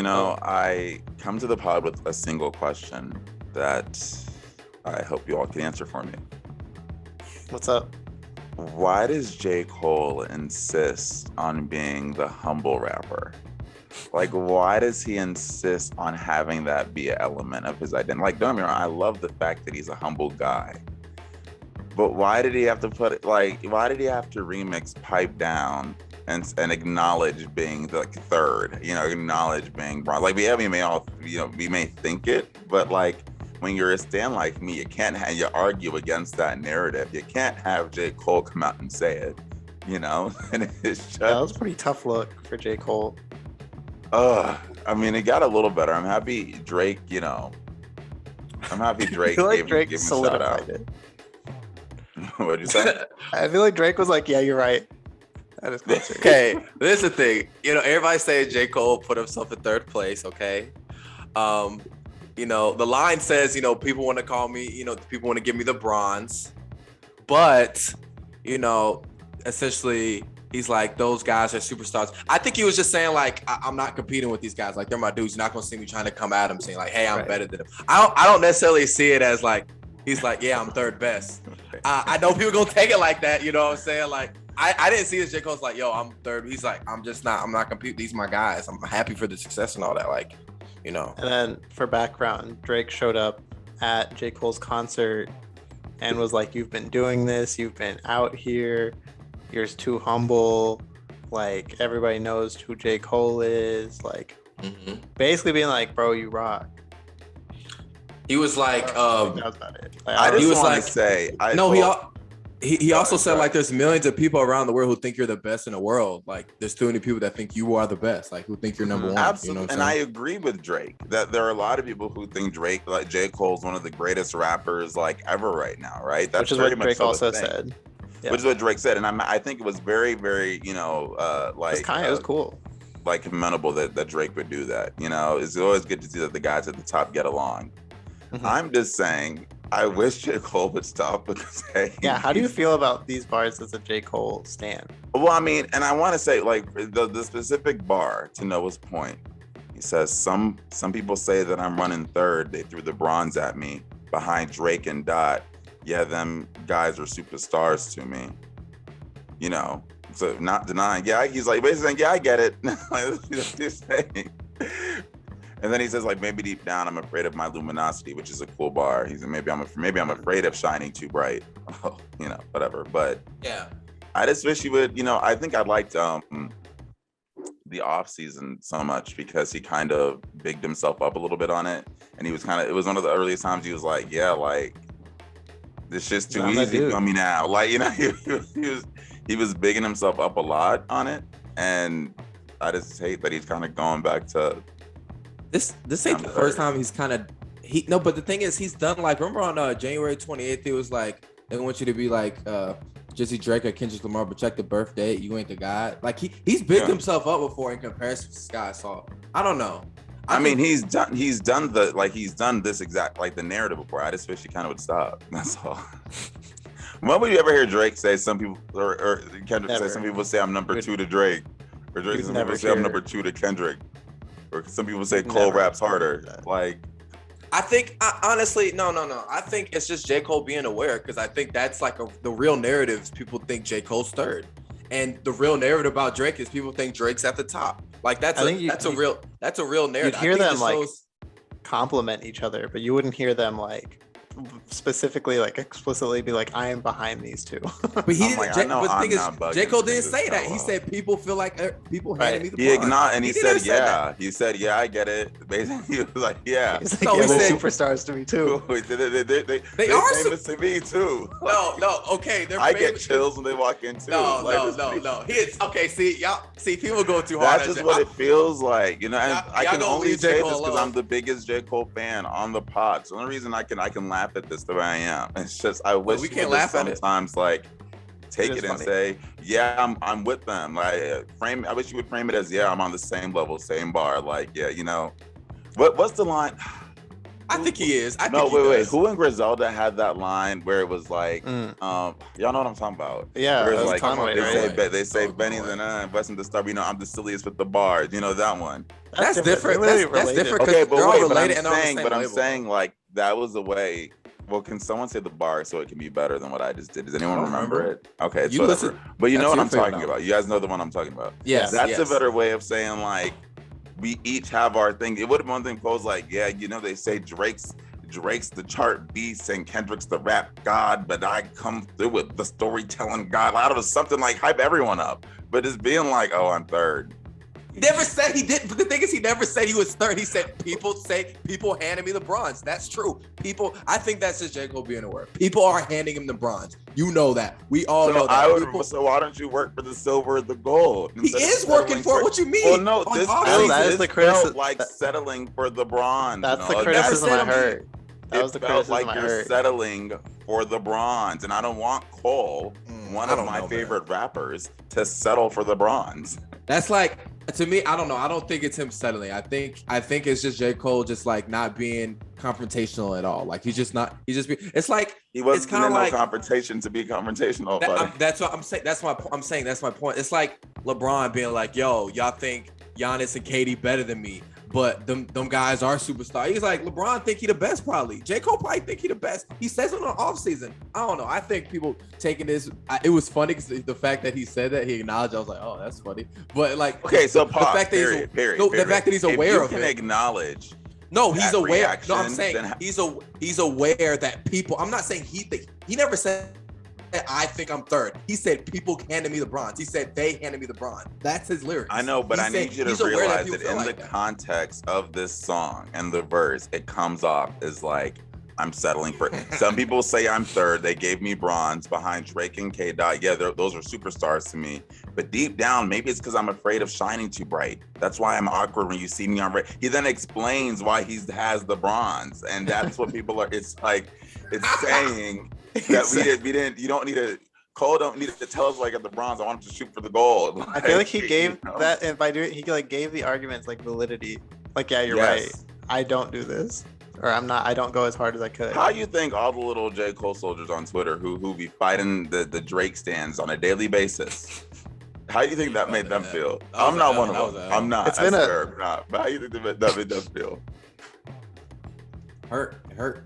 I come to the pod with a single question that I hope you all can answer for me. What's up? Why does J. Cole insist on being the humble rapper? Like, why does he insist on having that be an element of his identity? Like, don't get me wrong, I love the fact that he's a humble guy. But why did he have to why did he have to remix Pipe Down and acknowledge being the third, acknowledge being wrong? Like, we may think it, but like, when you're a stan like me, you can't you argue against that narrative. You can't have J. Cole come out and say it, and it's just... that was a pretty tough look for J. Cole. It got a little better. I'm happy Drake, I'm happy Drake Drake gave him a shout out. it. What'd you say? I feel like Drake was like, yeah, you're right. That is closer. Okay, this is the thing. Everybody saying J. Cole put himself in third place, okay? The line says, people want to call me, people want to give me the bronze. But, essentially, he's like, those guys are superstars. I think he was just saying, like, I'm not competing with these guys. Like, they're my dudes. You're not going to see me trying to come at them saying, like, hey, I'm better than them. I don't necessarily see it as, like, he's like, yeah, I'm third best. I know people going to take it like that. You know what I'm saying? Like, I didn't see this. J. Cole's like, yo, I'm third. He's like, I'm not competing. These are my guys. I'm happy for the success and all that. Like, And then for background, Drake showed up at J. Cole's concert and was like, you've been doing this. You've been out here. You're too humble. Like, everybody knows who J. Cole is. Like, basically being like, bro, you rock. He was like, that was about it. He also said, like, there's millions of people around the world who think you're the best in the world. Like, there's too many people that think you are the best, like, who think you're number one. Absolutely. I agree with Drake that there are a lot of people who think Drake, like J. Cole's one of the greatest rappers, like, ever right now, right? That's which is what Drake also said. Yeah. Which is what Drake said. And I think it was very, very, it was cool. Like, commendable that Drake would do that. It's always good to see that the guys at the top get along. I'm just saying, I wish J. Cole would stop because, hey. Yeah, how do you feel about these bars as a J. Cole stan? Well, and I want to say, like, the specific bar, to Noah's point, he says, some people say that I'm running third. They threw the bronze at me behind Drake and Dot. Yeah, them guys are superstars to me. So not denying. Yeah, he's like basically saying, yeah, I get it. Like, that's what he's saying. And then he says, like, maybe deep down, I'm afraid of my luminosity, which is a cool bar. He said, maybe I'm afraid of shining too bright. Whatever. But yeah, I just wish he would. I think I liked the off season so much because he kind of bigged himself up a little bit on it, and he was it was one of the earliest times he was like, yeah, like, this shit's too easy for me now. Like, he was bigging himself up a lot on it, and I just hate that he's kind of going back to. This ain't the first time he's but the thing is, he's done, like, remember on January 28th, he was like, they want you to be like Jesse Drake or Kendrick Lamar, but check the birth date, you ain't the guy. Like, he's bigged himself up before in comparison to Sky. So I don't know. He's done this exact, like, the narrative before. I just wish he kind of would stop. That's all. When would you ever hear Drake say some people or Kendrick say some people say I'm number two to Drake, or Drake some people say I'm number two to Kendrick? Or some people say Cole raps harder. Like, I think, honestly, no. I think it's just J. Cole being aware, because I think that's like the real narrative is people think J. Cole's third. And the real narrative about Drake is people think Drake's at the top. Like, that's a real narrative. You'd hear them, like, compliment each other, but you wouldn't hear them, like, specifically, like, explicitly be like, I am behind these two. But he didn't. But the thing is, J. Cole didn't say that. He said people feel like people handed me the ball. He said, yeah. He said, yeah, I get it. Basically, he was like, yeah. He's like, yeah, they're superstars to me too. They are famous to me too. No. Okay, I get chills when they walk in too. No. Okay. See, people go too hard. That's just what it feels like, And I can only say this because I'm the biggest J. Cole fan on the pod. So the only reason I can laugh at this the way I am. It's just, I wish we can't laugh at it sometimes. Like, take it and say, yeah, I'm with them. Like, I wish you would frame it as, yeah, I'm on the same level, same bar. Like, yeah, what's the line? I think he is. I No, think he wait. does. Who in Griselda had that line where it was like, y'all know what I'm talking about? Yeah, where it's that was like Conway, right? they say Oh, Benny Conway. the Nun, blessing the star. You know, I'm the silliest with the bars. You know that one. That's different. They're really That's related. different. Okay, but they're all wait, related and on the same I'm label. saying like that was the way. Well, can someone say the bar so it can be better than what I just did? Does anyone I don't remember it? Okay, it's You whatever. listen- But you know that's what your I'm favorite talking album. about. You guys know the one I'm talking about. Yes, That's a yes. better way of saying like we each have our thing. It would have been one thing Cole's like, yeah, you know, they say Drake's the chart beast and Kendrick's the rap god, but I come through with the storytelling god. Out of something like hype everyone up. But it's being like, oh, I'm third. He never said he did. But the thing is, he never said he was third. He said people handing me the bronze. That's true. People, I think that's just J. Cole being aware. People are handing him the bronze. You know that. We all know that. So why don't you work for the silver or the gold? He is working for it. What you mean? Well, no, On this offseason. that is the criticism. felt like settling for the bronze. That's the you know? criticism I said heard. That was the It felt criticism like I you're heard. settling for the bronze, and I don't want Cole, one I of don't my know, favorite rappers, to settle for the bronze. That's like, to me, I don't know. I don't think it's him settling. I think it's just J. Cole just like not being confrontational at all. Like it's like He wasn't it's kind of in like no confrontation to be confrontational. that's what I'm saying. That's my point. It's like LeBron being like, yo, y'all think Giannis and KD better than me, but them guys are superstars. He's like, LeBron think he the best probably. J. Cole probably think he the best. He says it on the offseason. I don't know. I think people taking this, it was funny because the fact that he said that, he acknowledged, I was like, oh, that's funny. But like, Okay, so the fact that the fact that he's aware of it. it. Acknowledge. No, he's that aware. reaction, No, I'm saying then he's aware that people. I'm not saying he never said that I think I'm third. He said people handed me the bronze. He said they handed me the bronze. That's his lyrics. I know, but He I said need you to he's aware realize people that feel in like the that. context of this song and the verse, it comes off as like I'm settling for. Some people say I'm third. They gave me bronze behind Drake and K. Dot. Yeah, those are superstars to me. But deep down, maybe it's because I'm afraid of shining too bright. That's why I'm awkward when you see me on red. He then explains why he has the bronze, and that's what people are. It's like it's saying that we didn't. You don't need to. Cole don't need to tell us like at the bronze. I want him to shoot for the gold. Like, I feel like he gave you know? that, and by doing, he like gave the arguments like validity. Like, yeah, you're Yes. right. I don't do this, or I'm not. I don't go as hard as I could. How you think all the little J. Cole soldiers on Twitter who be fighting the Drake stands on a daily basis? How do you think that made them feel? I'm not one of them. I'm not. It's been I'm not. But how do you think that made them feel? Hurt.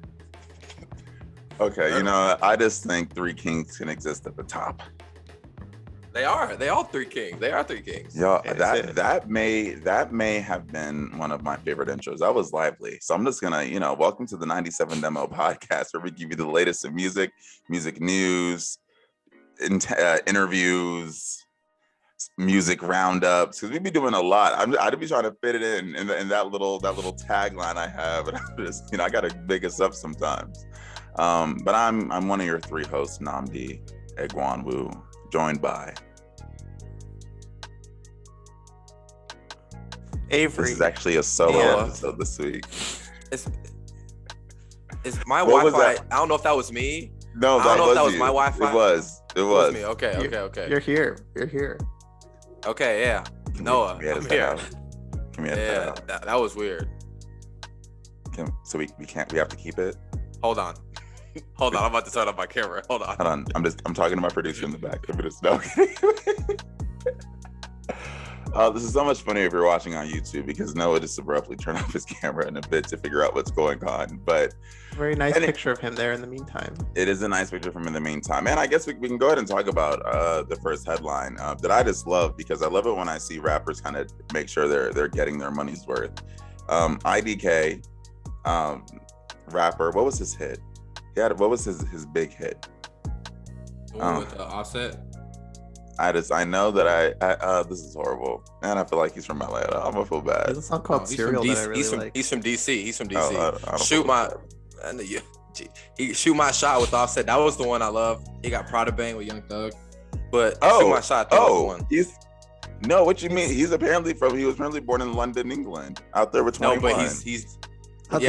Okay, you know, I just think three kings can exist at the top. They are. They all three kings. They are three kings. Yo, Yeah, that may have been one of my favorite intros. That was lively. So I'm just gonna, welcome to the 97 Demo podcast, where we give you the latest in music news, interviews, music roundups, because we be doing a lot. I'd be trying to fit it in that little tagline I have, and I'm just, I gotta make us up sometimes. But I'm one of your three hosts, Nnamdi Egwanwu, joined by Avery. This is actually a solo episode this week. It's my What was Wi-Fi. that? I don't know if that was me. No, I don't know if that was you. my Wi-Fi. It was. It was me. Okay. You're here. You're here. Okay, yeah. Noah, Yeah, I'm here. Yeah, That was weird. so we have to keep it. Hold on. I'm about to turn off my camera. Hold on. Hold on. I'm talking to my producer in the back. No. This is so much funny if you're watching on YouTube, because Noah just abruptly turned off his camera in a bit to figure out what's going on. But Very nice picture of him there in the meantime. it is a nice picture from in the meantime. And I guess we can go ahead and talk about the first headline that I just love, because I love it when I see rappers kind of make sure they're getting their money's worth. IDK, rapper, what was his hit? What was his big hit? The one with Offset. I know that I this is horrible, and I feel like he's from Atlanta. I'm gonna feel bad. There's a song called He's Serial from that I DC. really like. He's from DC. He's from DC. I don't Shoot feel my. bad. He shoot my shot with Offset. That was the one I love. He got Prada Bang with Young Thug. But shoot my shot. That was the one. What you mean? He was apparently born in London, England, out there with 21. No, but he's from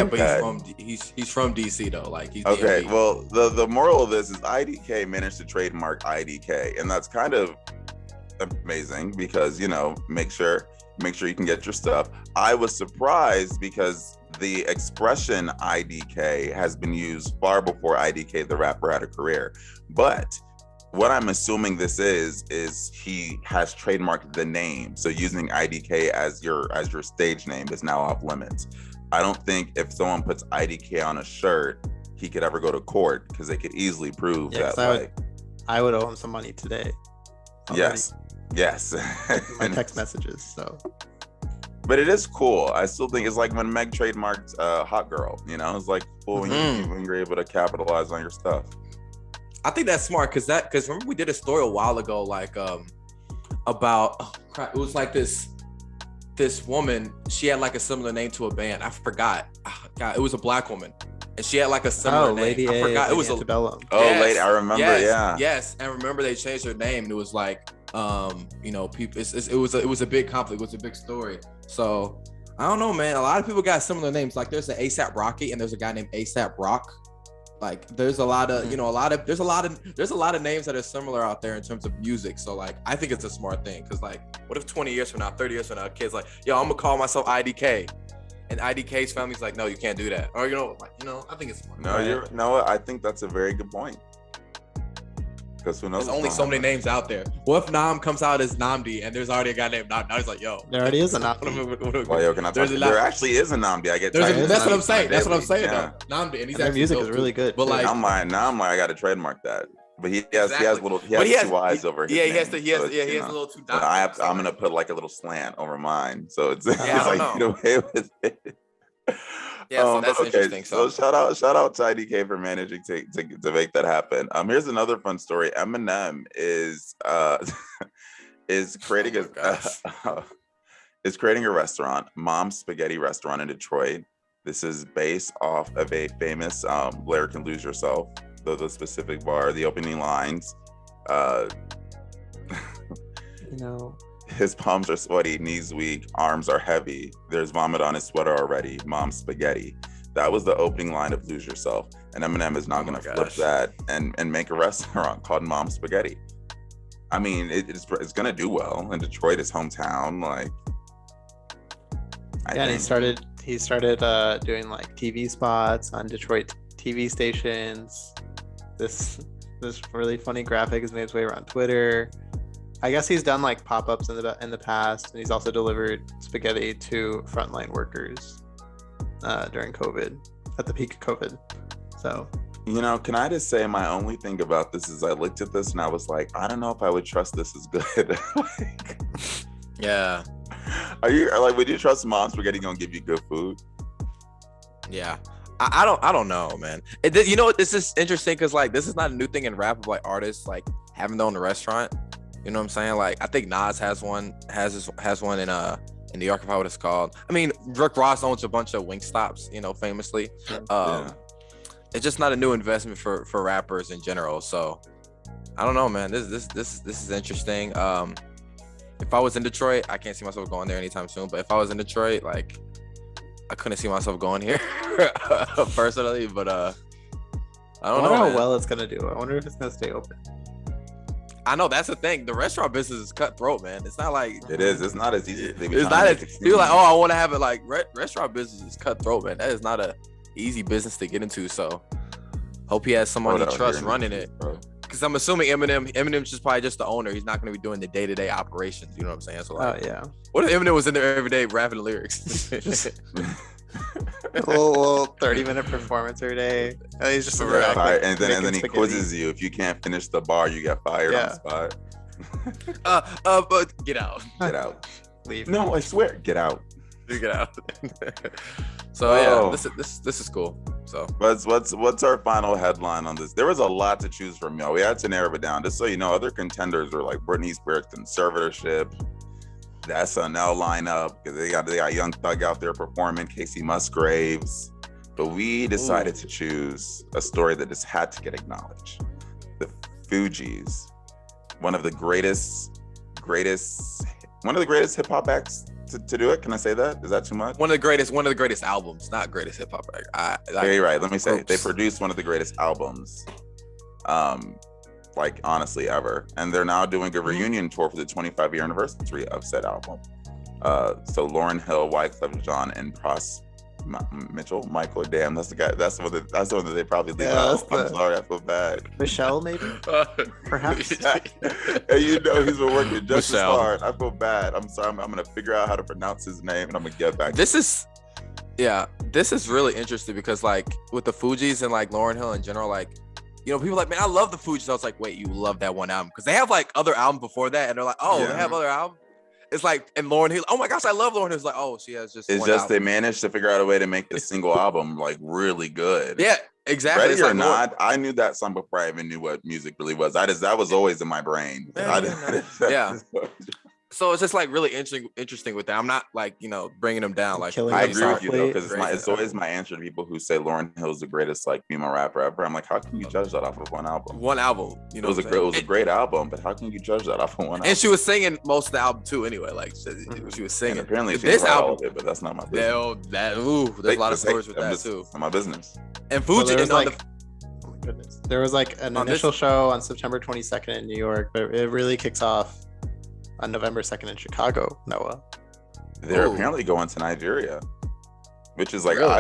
DC though. Like he's okay. DMV. Well, the moral of this is IDK managed to trademark IDK, and that's kind of amazing because make sure you can get your stuff. I was surprised because the expression IDK has been used far before IDK the rapper had a career. But what I'm assuming this is he has trademarked the name. So using IDK as your stage name is now off limits. I don't think if someone puts IDK on a shirt, he could ever go to court because they could easily prove that. I would owe him some money today. Already. Yes. My text messages. So. But it is cool. I still think it's like when Meg trademarked Hot Girl, you know, it's like cool when you're able to capitalize on your stuff. I think that's smart because remember we did a story a while ago, like about it was like this woman, she had like a similar name to a band. I forgot. Oh, God, it was a black woman. And she had like a similar name. Lady I forgot. A, it was Antebellum. Lady, I remember, Yes. And remember they changed her name and it was like people it was a big conflict, it was a big story. So I don't know, man. A lot of people got similar names. Like there's an ASAP Rocky and there's a guy named ASAP Rock. Like there's a lot of there's a lot of names that are similar out there in terms of music. So like I think it's a smart thing because like what if 20 years from now, 30 years from now, a kid's like, yo, I'm gonna call myself IDK, and IDK's family's like, no, you can't do that. Or I think it's smart. I think that's a very good point. Because who knows? There's only so many names out there. What if Nam comes out as Nnamdi and there's already a guy named Nnamdi? He's like, yo, there already is a Nnamdi. Well, yo, can I talk? There actually is a Nnamdi. I get that's what I'm saying. That's what I'm saying. Yeah. Nnamdi, and their music is really good. But like, now I'm like, I got to trademark that. But he has two eyes over his name. He has a little two dots. I'm gonna put like a little slant over mine, so it's like get away with it. Yeah, so that's interesting. So shout out to IDK for managing to make that happen. Here's another fun story. Eminem is creating a restaurant, Mom's Spaghetti Restaurant in Detroit. This is based off of a famous Blair Can Lose Yourself, the specific bar, the opening lines. His palms are sweaty, knees weak, arms are heavy. There's vomit on his sweater already. Mom's spaghetti. That was the opening line of Lose Yourself. And Eminem is now going to flip that and make a restaurant called Mom's Spaghetti. I mean, it's going to do well. And Detroit is hometown. Like, and he started doing like TV spots on Detroit TV stations. This really funny graphic has made its way around Twitter. I guess he's done like pop-ups in the past, and he's also delivered spaghetti to frontline workers during COVID, at the peak of COVID. So, can I just say my only thing about this is I looked at this and I was like, I don't know if I would trust this as good. Yeah. Would you trust Mom's Spaghetti gonna give you good food? Yeah. I don't know, man. This is interesting because like this is not a new thing in rap of like artists like having their own restaurant. You know what I'm saying? Like, I think Nas has one in New York, I forgot what it's called. I mean, Rick Ross owns a bunch of Wingstops, famously. It's just not a new investment for rappers in general. So I don't know, man. This is interesting. If I was in Detroit, I can't see myself going there anytime soon. But if I was in Detroit, like, I couldn't see myself going here personally. But I don't know how well it's gonna do. I wonder if it's gonna stay open. I know that's the thing. The restaurant business is cutthroat, man. It's not like it is. It's not as easy. It's not as people like, oh, I want to have it. Like restaurant business is cutthroat, man. That is not a easy business to get into. So, hope he has someone he trusts running it. Because I'm assuming Eminem's just probably just the owner. He's not going to be doing the day-to-day operations. You know what I'm saying? So like, what if Eminem was in there every day rapping the lyrics? A little 30-minute performance every day. He's just and then he quizzes you. If you can't finish the bar, you get fired on the spot. But get out. Get out. Leave. No, I swear, get out. You get out. So this is cool. So what's our final headline on this? There was a lot to choose from, y'all. We had to narrow it down. Just so you know, other contenders are like Britney Spears conservatorship, the SNL lineup, because they got Young Thug out there performing, Casey Musgraves. But we decided to choose a story that just had to get acknowledged. The Fugees, one of the greatest hip hop acts to do it. Can I say that? Is that too much? One of the greatest albums, not greatest hip hop act. You're right. Let me say they produced one of the greatest albums, like honestly ever. And they're now doing a reunion tour for the 25-year anniversary of said album. So Lauryn Hill, Wyclef Jean, and Michael. Damn, that's the guy. That's the one that they probably leave Yeah, out. I'm sorry, I feel bad. Michelle, maybe? Perhaps. And you know he's been working just Michelle. as hard. I feel bad. I'm sorry. I'm gonna figure out how to pronounce his name, and I'm gonna get back. This is really interesting because like with the Fugees and like Lauryn Hill in general, like, you know, people are like, man, I love the Fugees. I was like, wait, you love that one album? Because they have like other albums before that, and they're like, oh, Yeah. they have other albums. It's like, and Lauryn Hill, oh my gosh, I love Lauryn Hill. It's like, oh, she has just. It's one just album. they managed to figure out a way to make the single album like really good. Yeah, exactly. Ready It's or like not, I knew that song before I even knew what music really was. That was always in my brain. Yeah. So it's just like really interesting with that. I'm not like, you know, bringing them down. Like Killing I It agree with you though, softly. because it's always my answer to people who say Lauryn Hill's the greatest like female rapper ever. I'm like, how can you judge that off of one album? One album, you know, It was a great album, but how can you judge that off of one album? and she was singing most of the album too. Anyway, like she was singing. And apparently she this wrote all album, of it, but that's not my business. there's a lot of stories with that too. It's not my business. And Well, Fuji, there was and on like, oh my goodness. There was like an On this- initial show on September 22nd in New York, but it really kicks off on November 2nd in Chicago, Noah. They're Ooh. apparently going to Nigeria, which is like Really?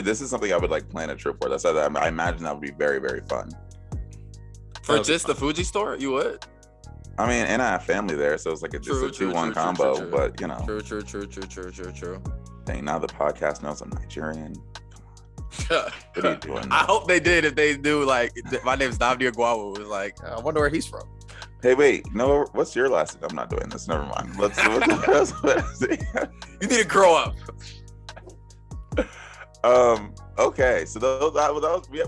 this is something I would like plan a trip for. That's I imagine that would be very, very fun. for just the Fuji store, you would. I mean, and I have family there, so it's like it's a 2-1 combo. true. But you know, True. dang, now the podcast knows I'm Nigerian. What are you doing? I hope they did. If they do, like, my name's Nnamdi Agwawu. Was like, I wonder where he's from. Hey, wait, no, what's your last name? I'm not doing this. Never mind. Let's. You need to grow up. Okay, so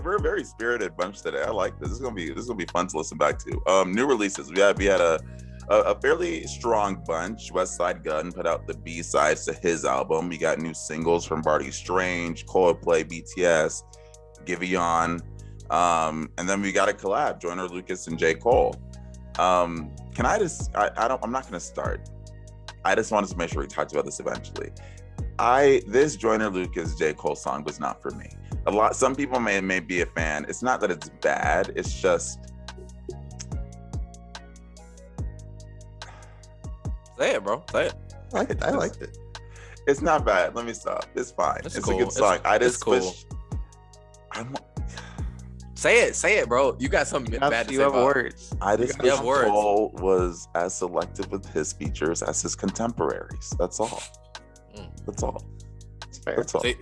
we're a very spirited bunch today. I like this. This is gonna be fun to listen back to. New releases. We had a fairly strong bunch. West Side Gun put out the B-sides to his album. We got new singles from Barty Strange, Coldplay, BTS, Giveon, and then we got a collab, Joyner Lucas and J. Cole. I'm not gonna start. I just wanted to make sure we talked about this eventually. This Joyner Lucas J. Cole song was not for me. Some people may be a fan. It's not that it's bad. It's just. Say it, bro. Say it. I liked it. It's not bad. Let me stop. It's fine. It's cool. a good song. I just cool. wish. Say it, bro. You got something bad to You say have about it. words. I just You wish have words. Cole was as selective with his features as his contemporaries. That's all. That's all. It's fair. That's all. See,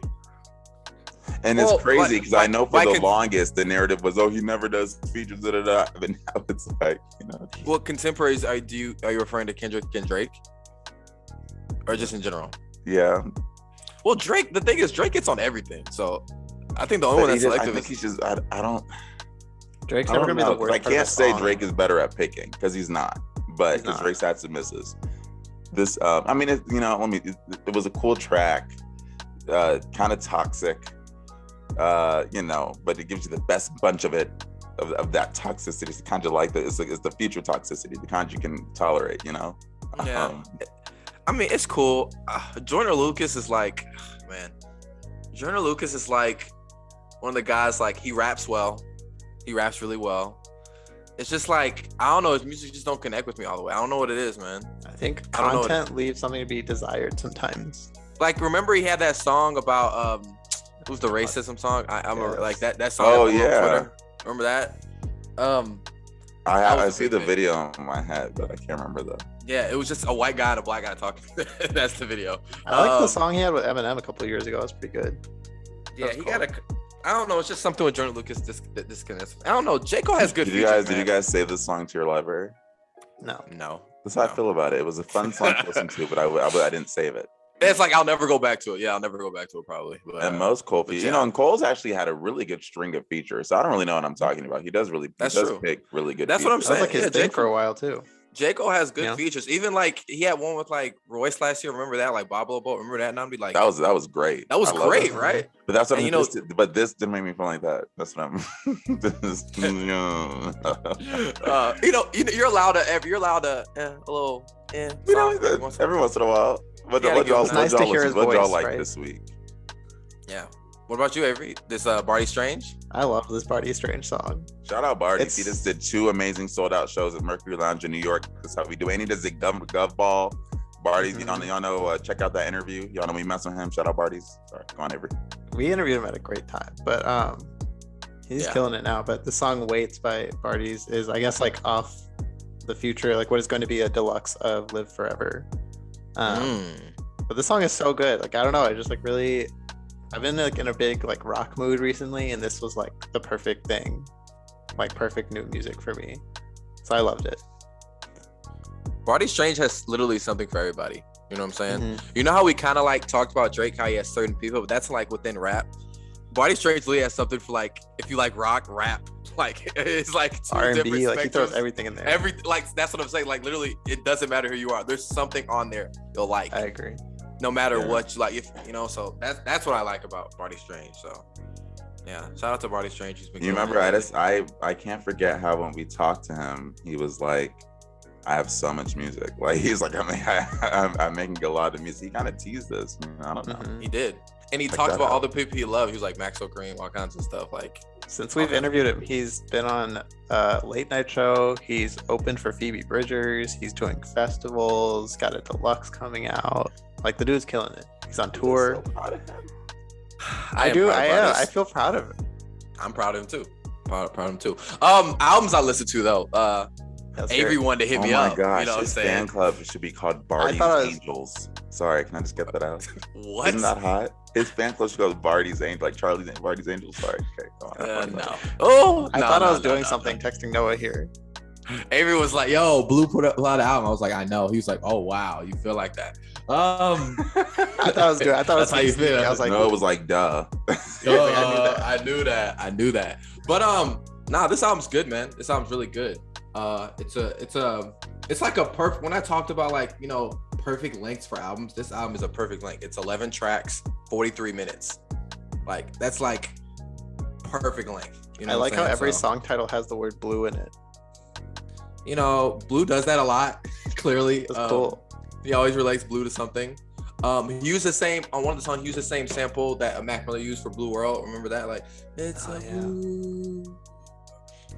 And Well, it's crazy because I know for like the it's- longest the narrative was, oh, he never does features, da da da. But now it's like, you know. what contemporaries are you referring to? Kendrick and Drake, or just in general? Yeah. Well, Drake. The thing is, Drake gets on everything. So I think the only But one that's I selective think is he's just, I don't. Drake's I never don't gonna be know, the 'cause worst. I part of can't the say song. Drake is better at picking because he's not. But He's because not. Drake's had some misses. This, I mean, it was a cool track, kind of toxic, but it gives you the best bunch of it, of that toxicity. It's the kind you like that. It's the future toxicity, the kind you can tolerate, you know? Yeah. I mean, it's cool. Joyner Lucas is like, man. Joyner Lucas is like one of the guys. Like, he raps well. He raps really well. It's just like, I don't know. His music just don't connect with me all the way. I don't know what it is, man. I think I don't know what- content leaves something to be desired sometimes. Like, remember he had that song about it was the racism song. I remember Yes. like that song. Oh, that blew up yeah. Twitter. Remember that? I was a see big the fan. video in my head, but I can't remember the. Yeah, it was just a white guy and a black guy talking. That's the video. I like the song he had with Eminem a couple of years ago. It was pretty good. Yeah, That's he cool. got a. I don't know. It's just something with Joyner Lucas that disconnects. I don't know. J. Cole has good Did features. you guys save this song to your library? No. No. That's how I No. feel about it. It was a fun song to listen to, but I didn't save it. It's like I'll never go back to it. Yeah, I'll never go back to it probably. But, And most Cole but features, yeah. and Cole's actually had a really good string of features. So I don't really know what I'm talking about. He does That's does true. pick really good. That's what I'm features. That was like his Yeah, thing J. for a while too. J. Cole has good Yeah. features. Even like he had one with like Royce last year. Remember that? Like Bob Lobo. Remember that? Nnamdi? Like That was great. that was I love great, it. right? But that's what And I'm. you know- But this didn't make me feel like that. That's what I'm. You're allowed to a little You know, song every once in a every once in a while. What Yeah, y'all, give him- what It's nice to y'all hear listen- his what y'all voice, like right? this week? Yeah. What about you, Avery? This Barty Strange? I love this Barty Strange song. Shout out Barty. It's- He just did 2 amazing sold out shows at Mercury Lounge in New York. That's how we do. And he does a Gov Ball Barty's, y'all know, check out that interview. Y'all know we mess with him. Shout out Barty's. Sorry, go on, Avery. We interviewed him at a great time, but he's killing it now. But the song "Waits" by Barty's is, I guess, like off the future, like what is going to be a deluxe of "Live Forever." But this song is so good. Like, I don't know, I just like really, I've been like in a big like rock mood recently, and this was like the perfect thing, like perfect new music for me. So I loved it. Barty Strange has literally something for everybody. You know what I'm saying? You know how we kind of like talked about Drake, how he has certain people, but that's like within rap. Barty Strange really has something for like, if you like rock, rap, like it's like two R&B, different like he throws spectrums. everything in there. Like that's what I'm saying. Like literally, it doesn't matter who you are. There's something on there you'll like. I agree. No matter what you like, if you know. So that's what I like about Barty Strange. So yeah, shout out to Barty Strange. He's been. You remember, I can't forget how when we talked to him, he was like, I have so much music. Like he's like, I'm making a lot of music. He kind of teased this. I don't know. He did, and he talked about all the people he loved. He was like Maxwell Cream, all kinds of stuff. Like since we've interviewed him, he's been on Late Night Show. He's opened for Phoebe Bridgers. He's doing festivals. Got a deluxe coming out. Like the dude's killing it. He's on tour. So proud of him. I feel proud of him. I'm proud of him too. Proud of him too. Albums I listen to though. Avery wanted to hit me up. Oh my gosh, you know what I'm his saying? fan club should be called Barty's Angels. Sorry, can I just get that out? What? Isn't that hot? His fan club should go Barty's Angels, like Barty's Angels. Sorry. Okay, go on. No. Oh, I thought I was doing something. Texting Noah here. Avery was like, "Yo, Blue put up a lot of album." I was like, "I know." He was like, "Oh wow, you feel like that?" I thought it was good. I thought it was That's how you feel. I was like, no, it was like, duh. I knew that. But nah, this album's good, man. This album's really good. It's like a perfect. When I talked about like, you know, perfect lengths for albums, this album is a perfect length. It's 11 tracks, 43 minutes. Like that's like perfect length. You know, I like how every song title has the word blue in it. You know, Blue does that a lot. Clearly, that's cool. He always relates Blue to something. He used the same on one of the songs. He used the same sample that Mac Miller used for Blue World. Remember that? Like it's blue.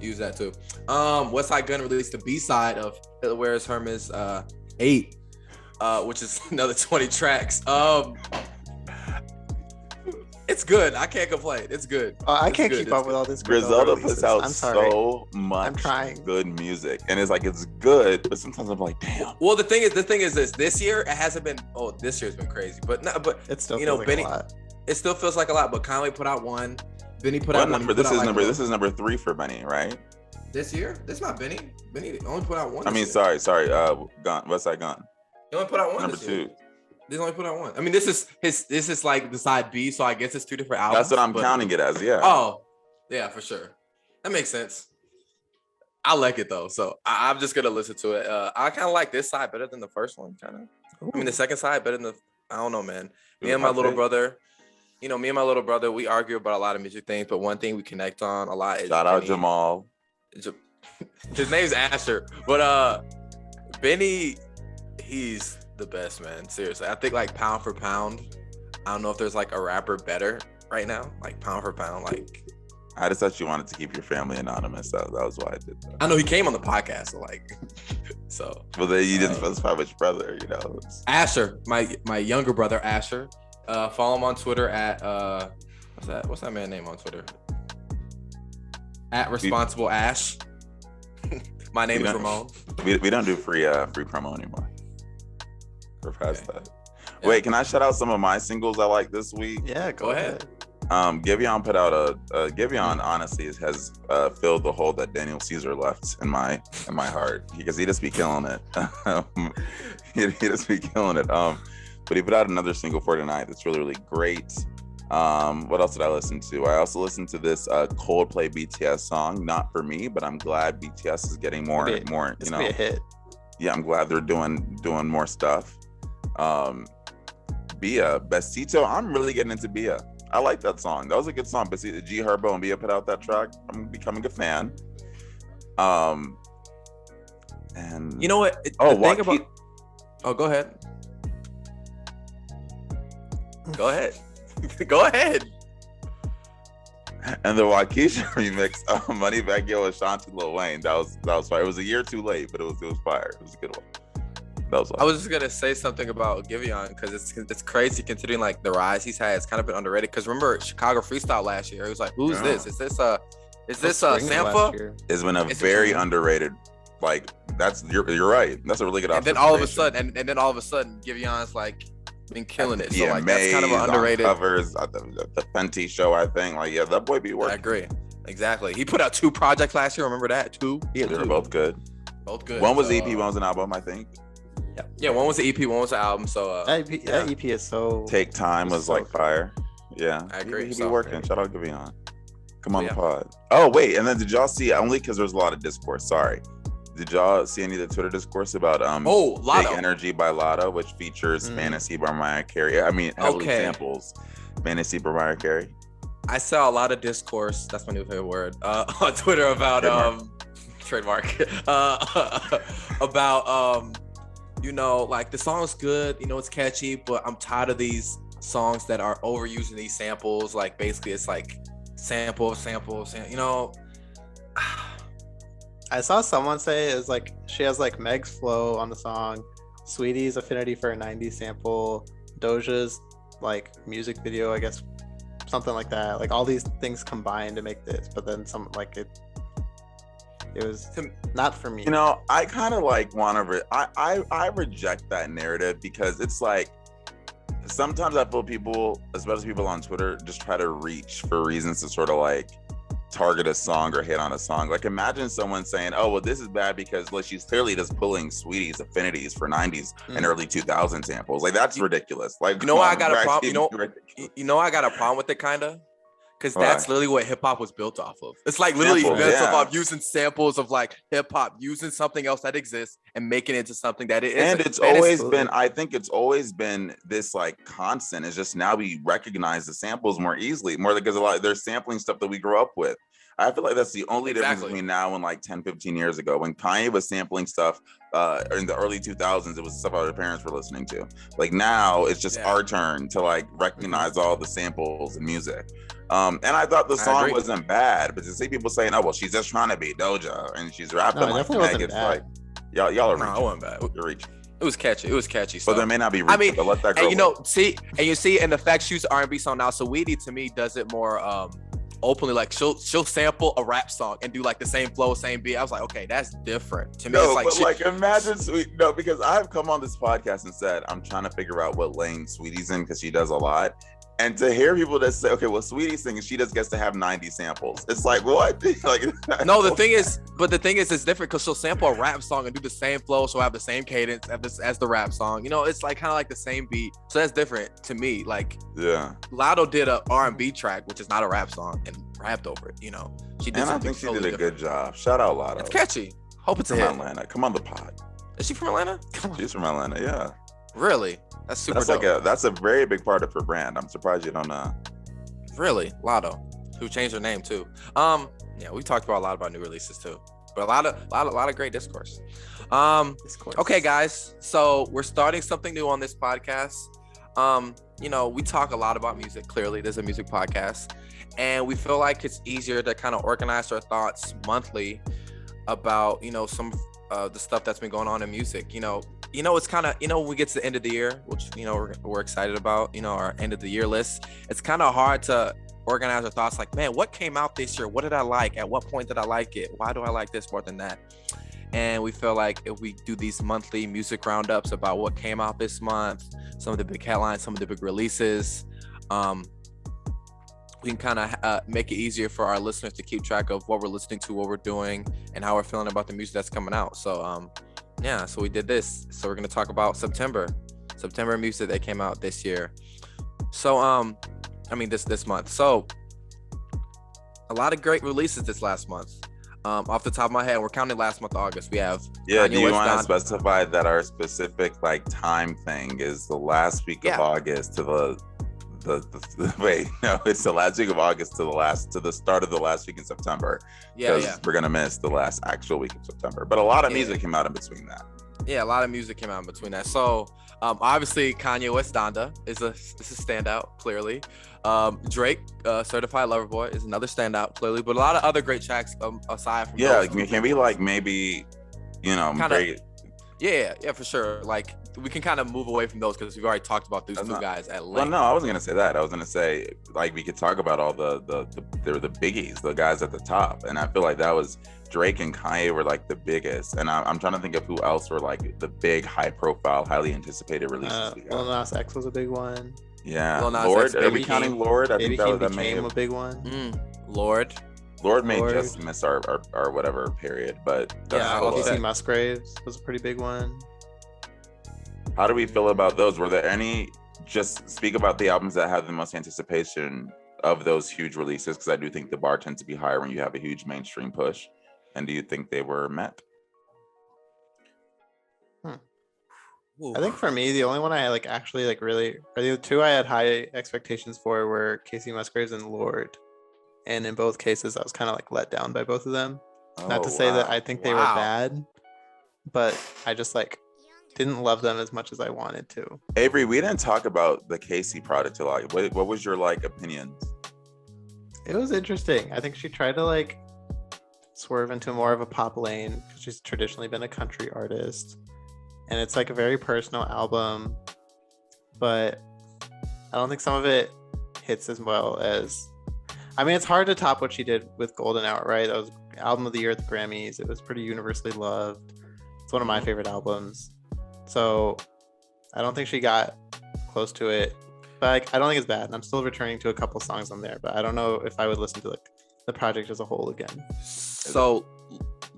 Use that too. West Side Gun released the B-side of Where's Hermes 8, which is another 20 tracks. It's good. I can't complain. It's good. I can't keep up with all this. Griselda puts out so much trying. good music, and it's like it's good, but sometimes I'm like, damn. Well, the thing is this year it hasn't been. Oh, this year's been crazy, but it still feels like Benny. A lot. It still feels like a lot, but Conway put out one. Benny put out number. This is number 3 for Benny, right? This year? This is not Benny. Benny only put out one. I mean, sorry. Gun. West Side Gun. He only put out one. Number 2. This only put out one. I mean, this is like the side B, so I guess it's 2 different albums. That's what I'm counting it as. Yeah. Oh, yeah, for sure. That makes sense. I like it though, so I'm just gonna listen to it. I kind of like this side better than the first one. Kind of. I mean, the second side better than the. I don't know, man. Me and my little brother. You know, me and my little brother, we argue about a lot of music things, but one thing we connect on a lot is shout out Jamal. His name's Asher, but Benny, he's the best, man. Seriously, I think like pound for pound, I don't know if there's like a rapper better right now, like pound for pound. Like, I just thought you wanted to keep your family anonymous. That was why I did that. I know he came on the podcast, so like, so. Well, then you didn't specify which brother, you know. Asher, my younger brother, Asher. Follow him on Twitter at what's that man's name on Twitter? At Responsible Ash. My name is Ramon. We don't do free promo anymore. We're past that. Yeah. Wait, can I shout out some of my singles I like this week? Yeah, go ahead. Giveon put out Giveon honestly has filled the hole that Daniel Caesar left in my heart, because he just be killing it. he just be killing it. But he put out another single for tonight that's really, really great. What else did I listen to? I also listened to this Coldplay BTS song, Not For Me, but I'm glad BTS is getting more, you know. Be a hit. Yeah, I'm glad they're doing more stuff. Bia, Besito, I'm really getting into Bia. I like that song. That was a good song. Besito, G Herbo and Bia put out that track. I'm becoming a fan. And you know what? Oh, go ahead. Go ahead. Go ahead. And the Waukesha remix of Moneybagg Yo Ashanti Lil Wayne. That was fire. It was a year too late, but it was fire. It was a good one. That was I was just gonna say something about Giveon because it's crazy considering like the rise he's had. It's kind of been underrated because remember Chicago Freestyle last year? It was like, who's this? Is this Sampha? It's been a very underrated. Like you're right. That's a really good observation. And then all of a sudden, and then all of a sudden, Giveon's like been killing it. So yeah, like Maze, that's kind of an underrated covers. The Fenty show, I think. Like that boy be working. I agree. Exactly. He put out 2 projects last year. Remember that? 2. They were both good. Both good. One was EP, one was an album, I think. Yeah, one was the EP, one was the album. So that EP is so. Take Time was like fire. Yeah, I agree. He be working. Shout out Giveon. Come on the pod. Oh wait, and then did y'all see? Only because there's a lot of discourse. Sorry. Did y'all see any of the Twitter discourse about Lotto. Big Energy by Lotto, which features Fantasy by Mariah Carey? I mean, heavily samples Fantasy by Mariah Carey. I saw a lot of discourse. That's my new favorite word on Twitter about trademark about like the song's good, it's catchy, but I'm tired of these songs that are overusing these samples. Like basically, it's like sample. I saw someone say it's like she has like Meg's flow on the song, Sweetie's affinity for a 90s sample, Doja's like music video, I guess, something like that. Like all these things combined to make this, but then some like it was not for me. I kind of like want to. I reject that narrative because it's like sometimes I feel people, especially people on Twitter, just try to reach for reasons to sort of like target a song or hit on a song. Like imagine someone saying, oh well, this is bad because she's clearly just pulling Sweetie's affinities for 90s and early 2000 samples. Like that's ridiculous. Like I got a problem. I got a problem with it kinda. Because that's literally what hip hop was built off of. It's like literally built off using samples of like hip hop, using something else that exists and making it into something that it isn't. And it's always been, I think it's always been this like constant. It's just now we recognize the samples more easly, more because they're sampling stuff that we grew up with. I feel like that's the only difference between now and like 10, 15 years ago. When Kanye was sampling stuff in the early 2000s, it was stuff our parents were listening to. Like now it's just our turn to like recognize all the samples and music. And I thought the song wasn't bad, but to see people saying, oh, well, she's just trying to be Doja and she's rapping like Meg, it's like, y'all are reaching. No, it wasn't bad. You're reaching. It was catchy. So. But there may not be reaching, but let that go. And you see, and the fact she's R&B song now, so Weedy to me does it more openly. Like she'll sample a rap song and do like the same flow, same beat. I was like, okay, that's different. To me, it's like, imagine because I've come on this podcast and said I'm trying to figure out what lane Sweetie's in because she does a lot. And to hear people that say, okay, well, Sweetie's singing, she just gets to have 90 samples. It's like, what? No, the thing is, it's different because she'll sample a rap song and do the same flow. She'll have the same cadence as the rap song. It's like kind of like the same beat. So that's different to me. Like, Lotto did a R&B track, which is not a rap song, and rapped over it. She did. And I think she did a good job. Shout out Lotto. It's catchy. Hope it's a hit. Atlanta. Come on the pod. Is she from Atlanta? She's from Atlanta. Yeah. Really? That's super dope. That's a very big part of her brand. I'm surprised you don't know. Really? Lotto, who changed her name too. Yeah, we talked about a lot about new releases too, but a lot of great discourse. Okay, guys, so we're starting something new on this podcast. We talk a lot about music. Clearly, there's a music podcast, and we feel like it's easier to kind of organize our thoughts monthly about some of the stuff that's been going on in music. It's kind of, when we get to the end of the year, which, we're excited about, our end of the year list, it's kind of hard to organize our thoughts like, man, what came out this year? What did I like? At what point did I like it? Why do I like this more than that? And we feel like if we do these monthly music roundups about what came out this month, some of the big headlines, some of the big releases, we can kind of make it easier for our listeners to keep track of what we're listening to, what we're doing, and how we're feeling about the music that's coming out. So, so we did this. So we're going to talk about September music that came out this year. So, this month. So a lot of great releases this last month. Off the top of my head, we're counting last month, August. We have do you want to specify that our specific like time thing is the last week of August to the it's the last week of August to the start of the last week in September. We're gonna miss the last actual week of September. But a lot of music came out in between that. Yeah, a lot of music came out in between that. So obviously Kanye West Donda is a standout, clearly. Drake, Certified Lover Boy is another standout, clearly. But a lot of other great tracks aside from can we like maybe, Yeah, for sure. Like we can kind of move away from those because we've already talked about those two guys at Well, length. no, I wasn't gonna say that. I was gonna say like we could talk about all the biggies, the guys at the top, and I feel like that was Drake and Kanye were like the biggest, and I'm trying to think of who else were like the big, high profile, highly anticipated releases. Lil Nas X was a big one. Yeah, Lil Nas Lord, X, are Baby we counting Keem. Lord? I Baby think Keem that may became a have. big one. Lord. Lord may just miss our whatever period, but Yeah, All okay. DC Musgraves was a pretty big one. how do we feel about those? Were there any? Just speak about the albums that had the most anticipation of those huge releases, because I do think the bar tends to be higher when you have a huge mainstream push. And do you think they were met? I think for me, the only one I like actually like really, or the two I had high expectations for were Casey Musgraves and Lord. And in both cases, I was kind of like let down by both of them. Not to say that I think they were bad, but I just like didn't love them as much as I wanted to. Avery, we didn't talk about the Casey product a lot. What was your like opinions? It was interesting. I think she tried to like swerve into more of a pop lane because she's traditionally been a country artist. And it's like a very personal album, but I don't think some of it hits as well as, I mean, it's hard to top what she did with Golden Hour, right? That was album of the year at the Grammys. It was pretty universally loved. It's one of my favorite albums. So I don't think she got close to it, but like, I don't think it's bad. And I'm still returning to a couple songs on there, but I don't know if I would listen to like the project as a whole again. So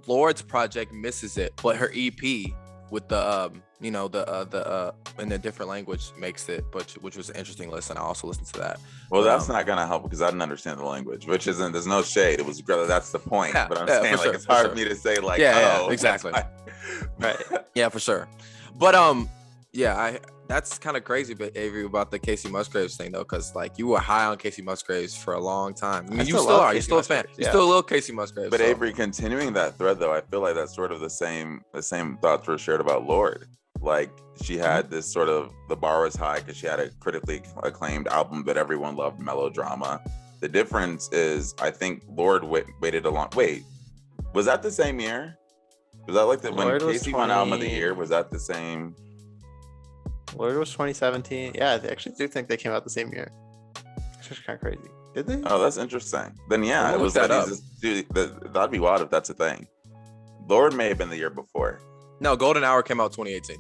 Lord's project misses it, but her EP with the in a different language makes it, which was an interesting listen. I also listened to that. Well, that's not gonna help because I didn't understand the language, which isn't. There's no shade. It was rather that's the point. Yeah, but I'm saying like sure, it's hard sure. for me to say like exactly. Right. Yeah, for sure. But that's kind of crazy, but Avery, about the Casey Musgraves thing though, because like you were high on Casey Musgraves for a long time. I mean, you still are. You're still a fan. You're still a little Casey Musgraves. But Avery, continuing that thread though, I feel like that's sort of the same thoughts were shared about Lord. Like she had this sort of, the bar was high because she had a critically acclaimed album that everyone loved, Melodrama. The difference is I think Lord waited a long. Wait, was that the same year? Was that like when Casey won album of the year? Was that the same? Lord was 2017. Yeah, I actually do think they came out the same year. It's just kind of crazy. Did they? Oh, that's interesting. Then yeah, it was that like up. That'd be wild if that's a thing. Lord may have been the year before. No, Golden Hour came out 2018.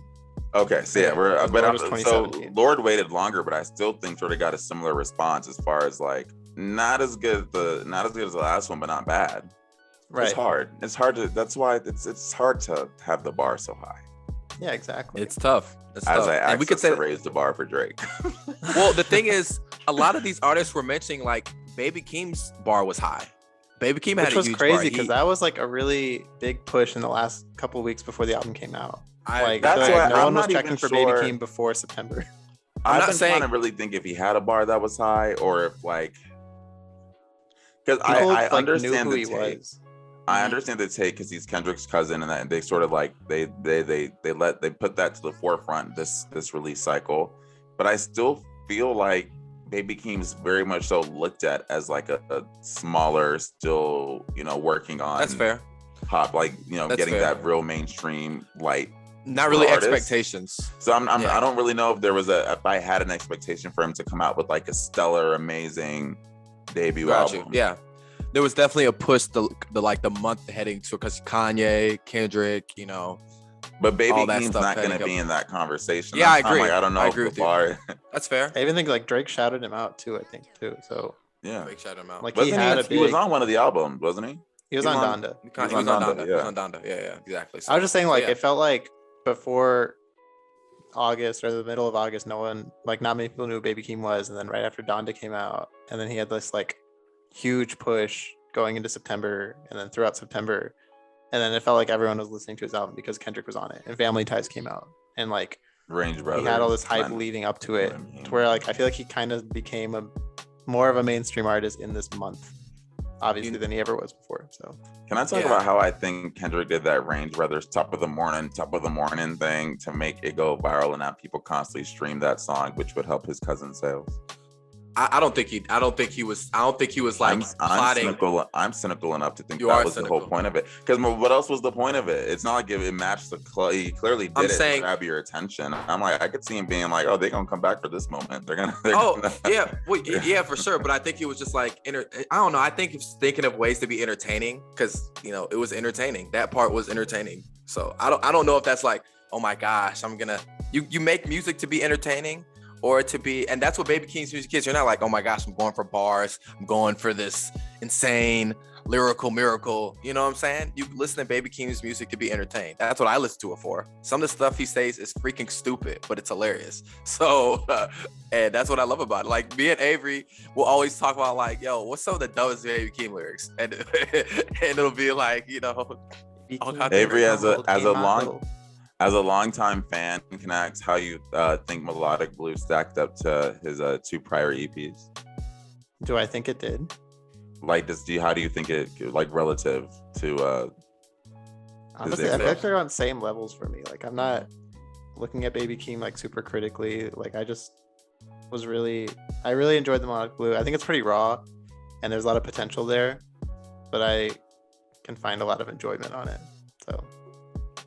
Okay, so yeah, so 2017. Lord waited longer, but I still think sort of got a similar response as far as like not as good as the last one, but not bad. Right. It's hard. It's hard to. That's why it's hard to have the bar so high. Yeah, exactly. It's tough. It's As tough. I And we could say, raise the bar for Drake. well, the thing is, a lot of these artists were mentioning like Baby Keem's bar was high. Baby Keem had Which a was huge crazy bar. because that was like a really big push in the last couple of weeks before the album came out. Like, that's I feel like why no I'm one was not checking even for sure. Baby Keem before September. I've not been saying- trying to really think if he had a bar that was high or if like, because People I like, understand knew the who he take. was. I understand the take because he's Kendrick's cousin, and that they sort of like they put that to the forefront this release cycle. But I still feel like Baby Keem's very much so looked at as like a smaller, still working on. That's fair. Pop, like That's getting fair. that real mainstream light. Not really artist. expectations. So Yeah. I don't really know if there was if I had an expectation for him to come out with like a stellar, amazing debut Got album. you. Yeah. There was definitely a push the month heading to, because Kanye, Kendrick, But Baby all that Keem's stuff not going to heading be in that conversation. Yeah, I I'm agree. Like, I don't know I if agree the with you. bar. that's fair. I even think like Drake shouted him out too. I think too. So Yeah, Big shout him out. like wasn't he had a he was big. on one of the albums, wasn't he? He was he on was on- Donda. He was on Donda. He was on Donda. Yeah, exactly. I was just saying, like, yeah. it felt like before August or the middle of August, no one, like, not many people knew who Baby Keem was. And then right after Donda came out, and then he had this, like, huge push going into September and then throughout September. And then it felt like everyone was listening to his album because Kendrick was on it and Family Ties came out. And, like, Range Brothers. he had all this hype Len- leading up to it Len- to where, like, I feel like he kind of became more of a mainstream artist in this month, obviously, than he ever was before. So Can I talk about how I think Kendrick did that Range Brothers top of the morning thing to make it go viral and have people constantly stream that song, which would help his cousin's sales? I don't think he was like plotting. I'm cynical enough to think You that are was cynical. the whole point of it. Because what else was the point of it? It's not like it matched he clearly did I'm it saying- to grab your attention. I'm like, I could see him being like, oh, they're gonna come back for this moment. They're gonna. Yeah, well, yeah, for sure. But I think he was just like, I don't know. I think he was thinking of ways to be entertaining because it was entertaining. That part was entertaining. So I don't know if that's like, oh my gosh, you make music to be entertaining. Or to be, and that's what Baby Keem's music is. You're not like, oh my gosh, I'm going for bars. I'm going for this insane lyrical miracle. You know what I'm saying? You listen to Baby Keem's music to be entertained. That's what I listen to it for. Some of the stuff he says is freaking stupid, but it's hilarious. So, and that's what I love about it. Like me and Avery will always talk about like, yo, what's some of the dumbest Baby Keem lyrics? And it'll be like, Avery as a longtime fan, can I ask how you think Melodic Blue stacked up to his 2 prior EPs? Do I think it did? Like, how do you think it, like, relative to Honestly, I feel like they're on same levels for me. Like, I'm not looking at Baby Keem like super critically. Like, I really enjoyed the Melodic Blue. I think it's pretty raw and there's a lot of potential there, but I can find a lot of enjoyment on it. So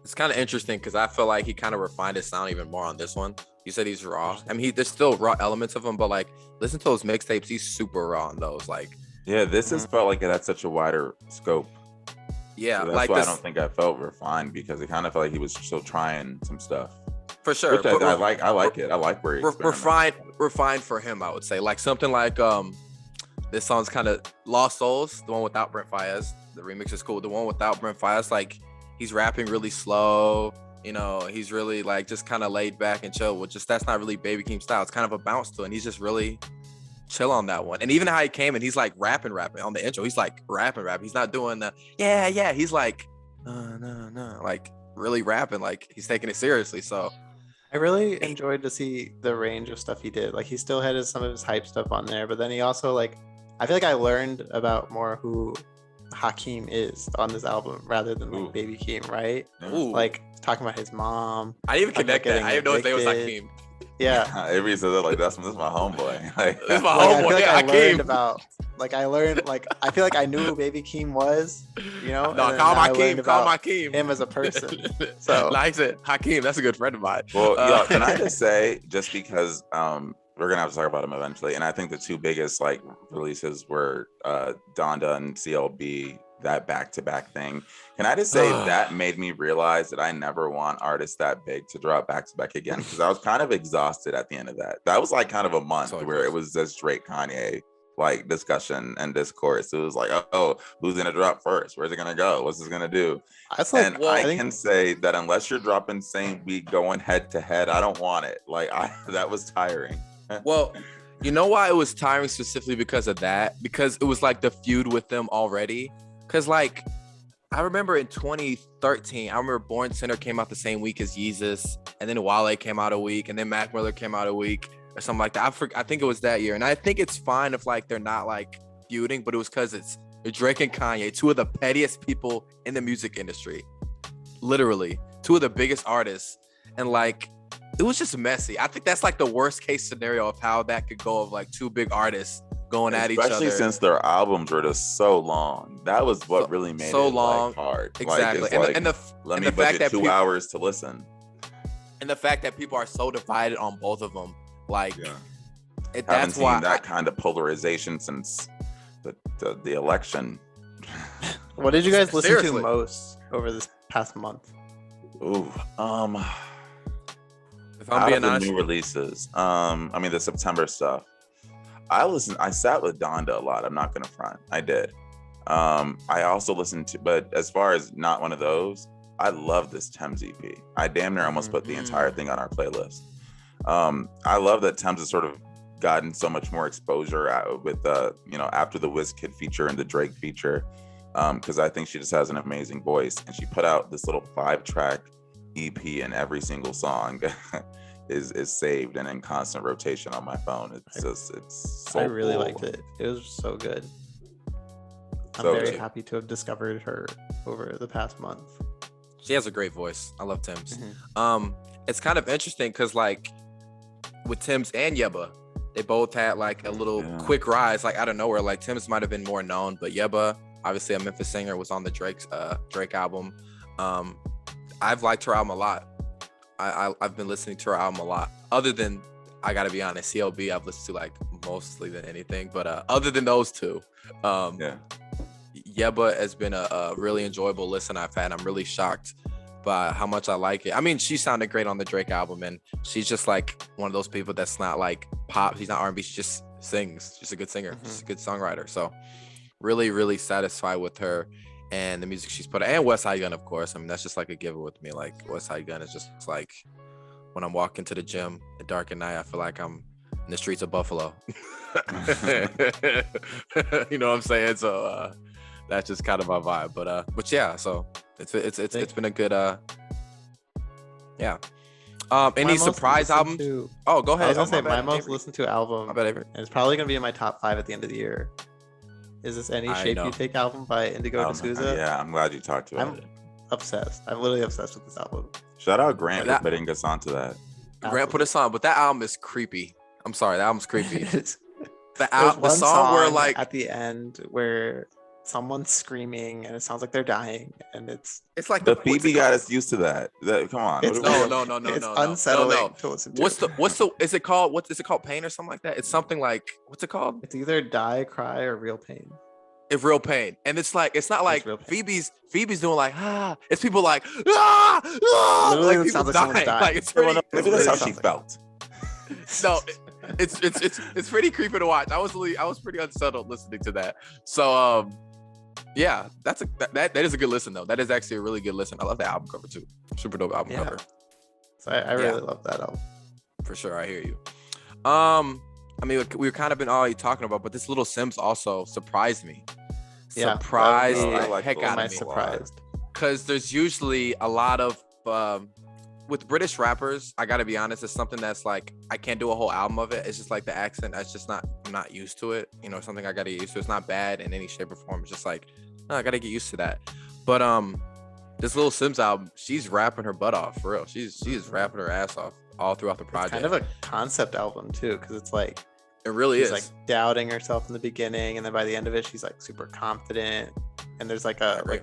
it's kind of interesting because I feel like he kind of refined his sound even more on this one. You said he's raw. I mean, there's still raw elements of him, but like, listen to those mixtapes. He's super raw on those. Like, yeah, this has felt like it had such a wider scope. Yeah, so that's like why I don't think I felt refined because it kind of felt like he was still trying some stuff. For sure, which I like. I like it. I like where he's refined for him. I would say like something like this song's kind of Lost Souls, the one without Brent Faiyaz. The remix is cool. The one without Brent Faiyaz, like. He's rapping really slow, he's really like just kind of laid back and chill, which that's not really Baby Keem style. It's kind of a bounce to it, and he's just really chill on that one. And even how he came and he's like rapping on the intro. He's like rapping. He's not doing the yeah. He's like no, like really rapping, like he's taking it seriously. So I really enjoyed to see the range of stuff he did. Like he still had some of his hype stuff on there, but then he also like I feel like I learned about more who Hakeem is on this album rather than like Baby Keem, right? Ooh. Like talking about his mom. I didn't even connect that. I didn't know his name was Hakeem. Yeah. Avery said that like this is my homeboy. Like, this is my homeboy. I learned about I feel like I knew who Baby Keem was, No, call my Keem. Him as a person. So like I said, Hakeem, that's a good friend of mine. Well, can I just say, just because we're gonna have to talk about him eventually, and I think the 2 biggest like releases were Donda and CLB, that back-to-back thing. Can I just say that made me realize that I never want artists that big to drop back-to-back again, because I was kind of exhausted at the end of that. That was like kind of a month where it was just Drake Kanye like discussion and discourse. It was like, oh, who's gonna drop first? Where's it gonna go? What's this gonna do? I can say that unless you're dropping same week going head to head, I don't want it. Like that was tiring. Well, you know why it was tiring specifically because of that? Because it was like the feud with them already. Because like, I remember in 2013, I remember Born Sinner came out the same week as Yeezus, and then Wale came out a week, and then Mac Miller came out a week or something like that. I think it was that year. And I think it's fine if like they're not like feuding, but it was because it's Drake and Kanye, 2 of the pettiest people in the music industry. Literally, 2 of the biggest artists. And like, it was just messy. I think that's like the worst case scenario of how that could go, of like 2 big artists going at each other. Especially since their albums were just so long. That was what really made it long, like, hard. Exactly. Like, and the fact that 2 hours to listen. And the fact that people are so divided on both of them. Like, that's why that kind of polarization since the election. What did you guys listen to most over this past month? Ooh, if I'm being honest, new releases. I mean the September stuff. I sat with Donda a lot. I'm not gonna front. I did. I also listened to, but as far as not one of those, I love this Thames EP. I damn near almost put the entire thing on our playlist. I love that Thames has sort of gotten so much more exposure with after the WizKid feature and the Drake feature, because I think she just has an amazing voice, and she put out this little 5-track EP, and every single song is saved and in constant rotation on my phone. It's so I really cool. liked it. It was so good. I'm So very good. happy to have discovered her over the past month. She has a great voice. I love Tim's. It's kind of interesting because like with Tim's and Yebba, They both had like a little quick rise, like out of nowhere. Like Tim's might have been more known, but Yebba, obviously a Memphis singer, was on the Drake album. I've liked her album a lot. I've been listening to her album a lot. Other than, I gotta be honest, CLB I've listened to like mostly than anything. But other than those two, Yebba has been a really enjoyable listen I've had. I'm really shocked by how much I like it. I mean, she sounded great on the Drake album, and she's just like one of those people that's not like pop. She's not R&B. She just sings. She's a good singer. She's a good songwriter. So really, really satisfied with her and the music she's put out. And West Side Gun, of course. I mean, that's just like a given with me. Like West Side Gun is just like when I'm walking to the gym at dark at night, I feel like I'm in the streets of Buffalo. You know what I'm saying? So that's just kind of my vibe. But yeah, so it's been a good any surprise albums? Oh, go ahead. I was gonna say my most listened to album, I bet Avery. and it's probably gonna be in my top 5 at the end of the year. Is this Any Shape You Take album by Indigo D'Souza? Yeah, I'm glad you talked about it. Obsessed. I'm literally obsessed with this album. Shout out Grant for putting us onto that. Grant put us on, but that album is creepy. I'm sorry, that album's creepy. The song where like at the end where someone's screaming and it sounds like they're dying, and it's like the Phoebe got us used to that. Come on, it's, no, it's unsettling to listen to. What's the is it called? What is it called? Pain or something like that? It's something like, what's it called? It's either Die, Cry, or Real Pain. It's Real Pain, and it's like it's not like Phoebe's doing like It's people like literally like people dying. Like it's pretty. Maybe that's how she felt. No, it's pretty creepy to watch. I was pretty unsettled listening to that. So yeah, that is a good listen though. That is actually a really good listen. I love the album cover too. Super dope album cover. So I really love that album. For sure, I hear you. I mean, we've kind of been already talking about, but this Little Sims also surprised me. Surprised the heck out of me. Surprised. Because there's usually a lot of with British rappers, I gotta be honest, it's something that's like I can't do a whole album of it. It's just like the accent. I'm not used to it. You know, something I gotta get used to. It's not bad in any shape or form. It's just like, no, I gotta get used to that. But this Little Sims album, she's rapping her butt off for real. She's rapping her ass off all throughout the project. It's kind of a concept album too, because it's like it really is like doubting herself in the beginning, and then by the end of it, she's like super confident. And there's like a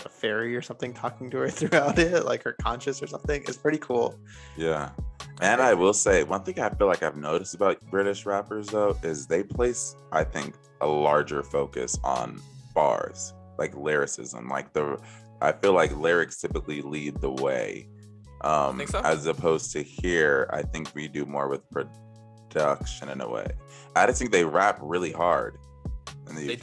fairy or something talking to her throughout it, like her conscious or something. It's pretty cool. Yeah. And I will say, one thing I feel like I've noticed about British rappers though is they place, I think, a larger focus on bars, like lyricism. I feel like lyrics typically lead the way. Think so? As opposed to here, I think we do more with production in a way. I just think they rap really hard in the UK.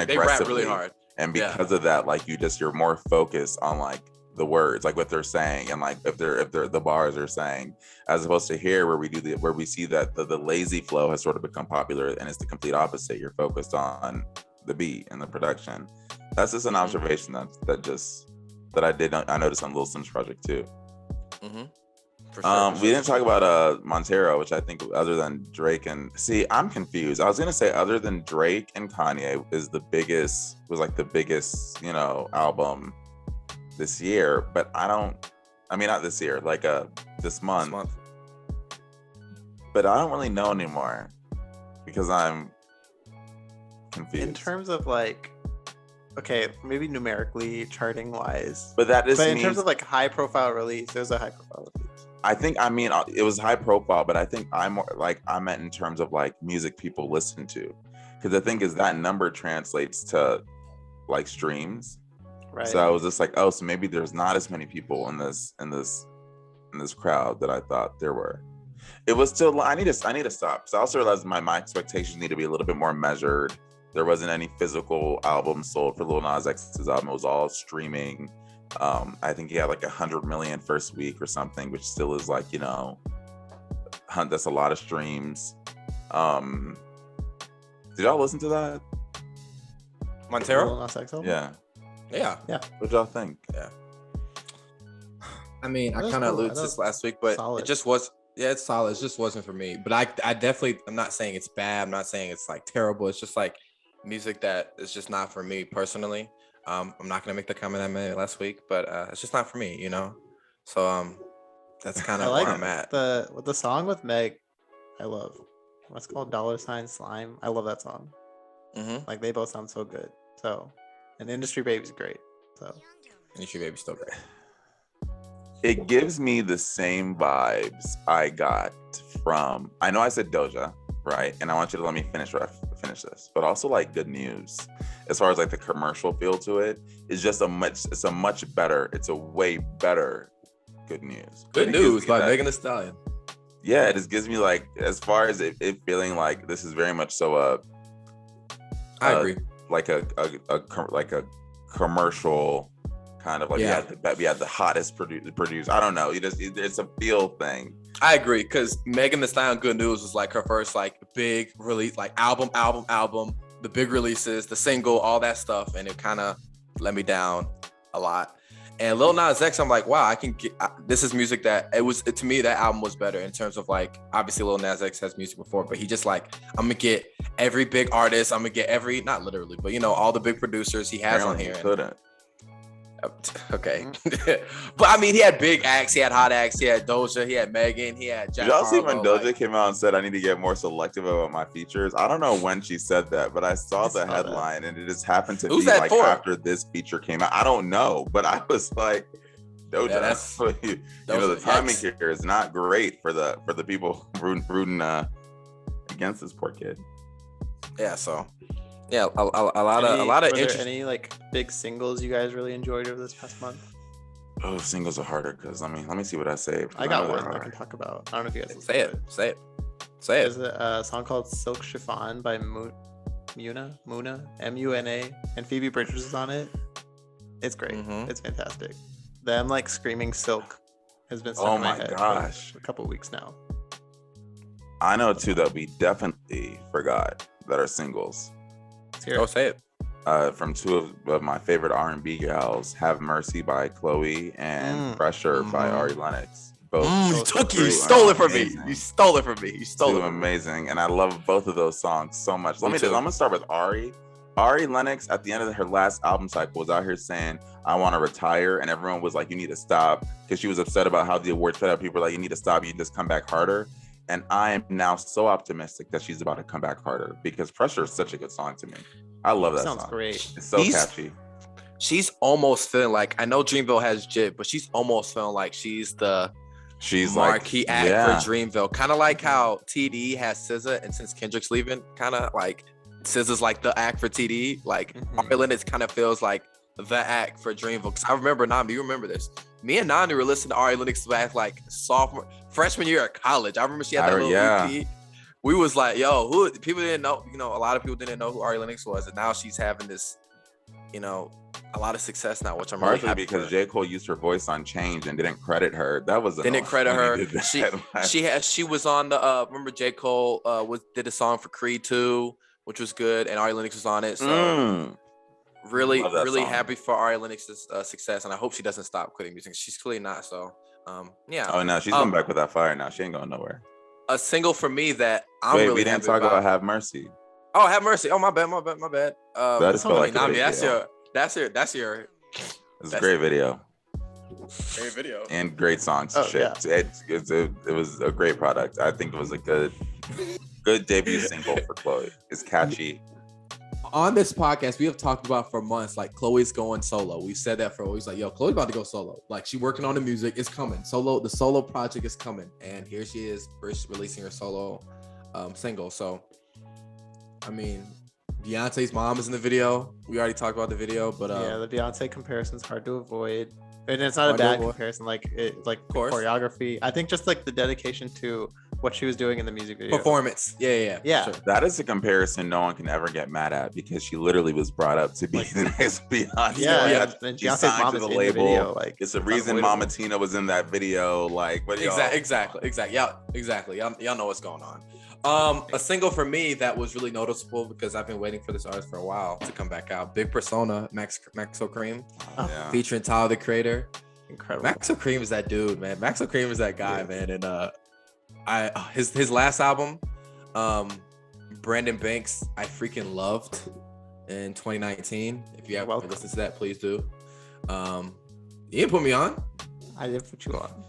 They rap really hard. And because of that, like you're more focused on like the words, like what they're saying, and like if they're the bars are saying, as opposed to here where we see that the lazy flow has sort of become popular, and it's the complete opposite. You're focused on the beat and the production. That's just an observation that I noticed on Lil Sims project too. Mm-hmm. We didn't talk about Montero, which I think other than Drake I'm confused. I was gonna say other than Drake and Kanye was the biggest, album this year, but not this year, like this month. But I don't really know anymore because I'm confused. In terms of like, okay, maybe numerically charting wise, but in terms of like high profile release, there's a high profile release. It was high profile, but I think I meant in terms of like music people listen to, because the thing is that number translates to like streams. Right. So I was just like, oh, so maybe there's not as many people in this crowd that I thought there were. It was still, I need to stop. So I also realized my expectations need to be a little bit more measured. There wasn't any physical albums sold for Lil Nas X's album. It was all streaming. I think he had like 100 million first week or something, which still is like, that's a lot of streams. Did y'all listen to that? Montero? Yeah. What y'all think? Yeah. I mean, I kind of alluded to this last week, but it just was. Yeah, it's solid. It just wasn't for me. But I definitely, I'm not saying it's bad. I'm not saying it's like terrible. It's just like music that is just not for me personally. I'm not gonna make the comment I made last week, but it's just not for me, So that's kind of where I'm at. The song with Meg, I love. what's it called $sign Slime. I love that song. Mm-hmm. Like they both sound so good. So, and Industry Baby's great. So, Industry Baby's still great. It gives me the same vibes I got from, I know I said Doja, right? And I want you to let me finish this, but also like Good News, as far as like the commercial feel to it, is just it's a way better Good News. Good News by Megan Thee Stallion. Yeah, it just gives me like, as far as it feeling like this is very much so I agree. Like a commercial kind of like, we had the hottest producer. I don't know. It's a feel thing. I agree, because Megan Thee Stallion Good News was like her first like big release, like album, the big releases, the single, all that stuff, and it kind of let me down a lot. And Lil Nas X, I'm like, wow, this is music that to me, that album was better in terms of like, obviously Lil Nas X has music before, but he just like, I'm gonna get every big artist, I'm gonna get every, not literally, but all the big producers he has on here. Okay. But I mean, he had big acts, he had hot acts, he had Doja, he had Megan, he had Jack Did y'all see when Harlow, Doja came out and said, I need to get more selective about my features? I don't know when she said that, but I saw the headline and it just happened to be like after this feature came out. I don't know, but I was like, Doja, the timing here is not great for the people rooting against this poor kid. Yeah, so yeah, a lot of interest. Any like big singles you guys really enjoyed over this past month? Oh, singles are harder because let me see what I saved. I got one I can talk about. I don't know if you guys say it. There's a song called Silk Chiffon by Muna, Muna, and Phoebe Bridgers is on it. It's great. Mm-hmm. It's fantastic. Them like screaming Silk has been stuck in my head for a couple weeks now. I know two that we definitely forgot that are singles. Go say it. From two of my favorite R&B gals, Have Mercy by Chloe and Pressure by Ari Lennox. Both you stole it from me. You stole it from me. You stole it. Amazing. And I love both of those songs so much. I'm gonna start with Ari. Ari Lennox at the end of her last album cycle was out here saying, I want to retire. And everyone was like, you need to stop. Because she was upset about how the awards fed up. People were like, you need to stop. You just come back harder. And I am now so optimistic that she's about to come back harder because Pressure is such a good song to me. I love that song. Sounds great. It's so catchy. She's almost feeling like, I know Dreamville has Jib, but she's almost feeling like she's marquee act for Dreamville. Kind of like how TDE has SZA, and since Kendrick's leaving, kind of like SZA's like the act for TDE. Like Ari Lennox kind of feels like the act for Dreamville. Because I remember Nnamdi, you remember this. Me and Nnamdi were listening to Ari Lennox back like freshman year at college. I remember she had that little EP. We was like, yo, people didn't know, a lot of people didn't know who Ari Lennox was. And now she's having this, a lot of success now, which I'm really happy because J. Cole used her voice on Change and didn't credit her. That was didn't credit her. She was on the remember J. Cole did a song for Creed 2, which was good, and Ari Lennox was on it. So really happy for Ari Lennox's success, and I hope she doesn't stop quitting music. She's clearly not. So yeah. Oh no, she's coming back with that fire now. She ain't going nowhere. A single for me that I'm really we didn't talk about Have Mercy. Oh, Have Mercy. Oh, my bad. That's your. It's a great video. Great video. And great songs. Yeah. It was a great product. I think it was a good debut single for Chloe. It's catchy. On this podcast, we have talked about for months, like Chloe's going solo. We said that for always, like, yo, Chloe's about to go solo. Like, she working on the music. It's coming. The solo project is coming. And here she is releasing her solo single. So, I mean, Beyonce's mom is in the video. We already talked about the video, but the Beyonce comparison is hard to avoid. And it's not a bad comparison, choreography. I think just like the dedication to what she was doing in the music video. Performance. Yeah. Sure. That is a comparison no one can ever get mad at because she literally was brought up to be the next Beyonce. Yeah. And Beyonce's mom is in the video. Like, it's the reason Mama Tina was in that video. Like, but exactly. Yeah, exactly. Y'all know what's going on. A single for me that was really noticeable because I've been waiting for this artist for a while to come back out. Big Persona, Maxo Cream, featuring Tyler the Creator. Incredible. Maxo Cream is that dude, man. Maxo Cream is that guy, man. And his last album, Brandon Banks, I freaking loved in 2019. If you haven't listened to that, please do. You didn't put me on. I didn't put you on.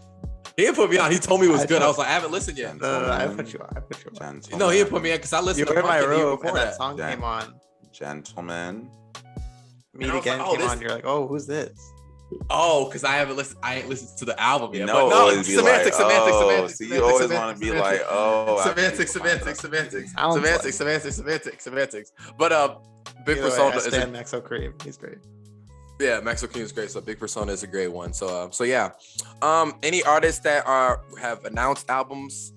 He didn't put me on. He told me it was I good. I told- was like, I haven't listened yet. No, I put you on. Gentlemen. No, he didn't put me in because I You listened were to in my Pumpkin even room before and that that. song Yeah. came on. Gentlemen. Meet And I was Again like, oh, came this- on. You're like, oh, who's this? Oh, because I ain't listened to the album You yet. know, But no, always be like, semantics. oh, see, you always want to be like, oh, I think semantics. Sounds like- Semantics. But Big Either way, Persona I is stand Maxo Cream. He's great. yeah, Maxwell King is great. So Big Persona is a great one. So yeah. Any artists that have announced albums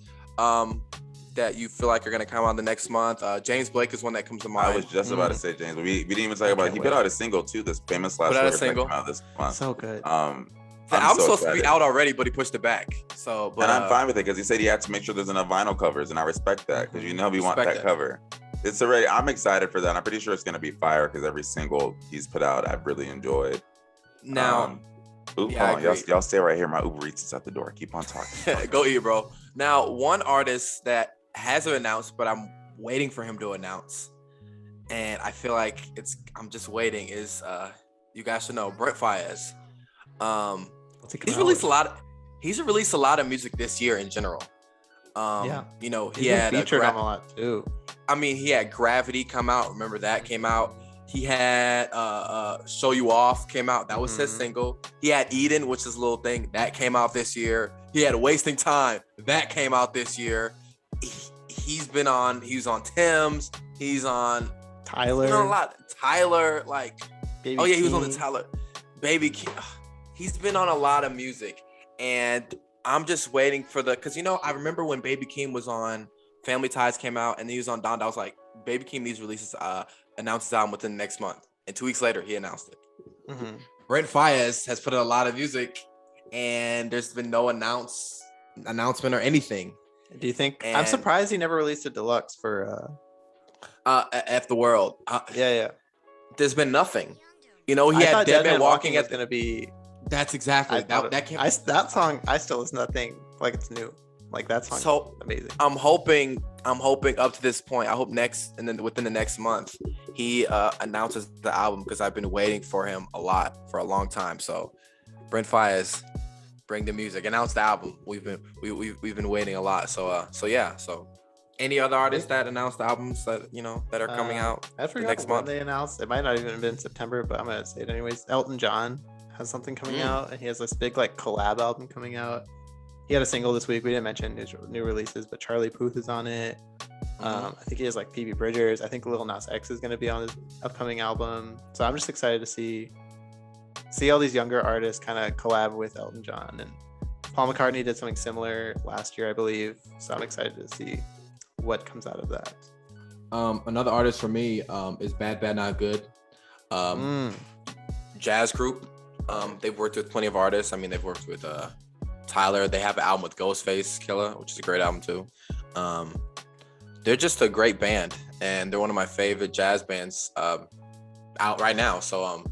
that you feel like are gonna come out the next month? James Blake is one that comes to mind. I was just about to say James, but we didn't even talk about. He put out a single too. This famous last Put out a record that single? came out this month. So good. the I'm album's so supposed to be excited. out already, but he pushed it back. So, but And I'm fine with it because he said he had to make sure there's enough vinyl covers, and I respect that because you know we want Respect that that. cover. It's already. I'm excited for that. I'm pretty sure it's gonna be fire because every single he's put out, I've really enjoyed. now Hold yeah, I on, y'all, agree. y'all stay right here. My Uber Eats is at the door. Keep on talking. go eat, bro. Now, one artist that hasn't announced, but I'm waiting for him to announce, and I feel like I'm just waiting. Is you guys should know Brent Faiyaz. What's he He's coming out released with? He's released a lot of music this year in general. Yeah. You know, He's he been had featured on a lot too. I mean, he had Gravity come out. Remember that came out. He had Show You Off came out. That was his Mhm. single. He had Eden, which is a little thing that came out this year. He had Wasting Time that came out this year. He was on Tim's. He's on Tyler. a lot. Tyler, like Baby oh yeah, he was on the Keem. Tyler. Baby King. He's been on a lot of music, and I'm just waiting for because I remember when Baby Keem was on Family Ties came out, and he was on Donda. I was like, Baby Keem needs releases announce his album within the next month, and 2 weeks later he announced it. Mhm. Brent Faiyaz has put out a lot of music, and there's been no announcement or anything. Do you think? I'm And- surprised he never released a deluxe for. F the world. Yeah. There's been nothing. He I had thought Dead Man Walking was at gonna be. That's exactly that came. That song. I still listen to that thing like it's new. Like that song. So amazing. I'm hoping up to this point. I hope within the next month he announces the album because I've been waiting for him for a long time. So Brent Faiyaz, bring the music, announce the album. We've been waiting a lot. So yeah. So any other artists that announced albums that that are coming out I forgot next when month? they announced. It might not even have been September, but I'm gonna say it anyways. Elton John has something coming out, and he has this big like collab album coming out. He had a single this week. We didn't mention his new releases, but Charlie Puth is on it. I think he has like Phoebe Bridgers. I think Lil Nas X is going to be on his upcoming album. So I'm just excited to see all these younger artists kind of collab with Elton John. And Paul McCartney did something similar last year, I believe. So I'm excited to see what comes out of that. Another artist for me is Bad Bad Not Good. Jazz group. They've worked with plenty of artists. I mean, they've worked with Tyler. They have an album with Ghostface Killah, which is a great album too. They're just a great band, and they're one of my favorite jazz bands out right now. So Oh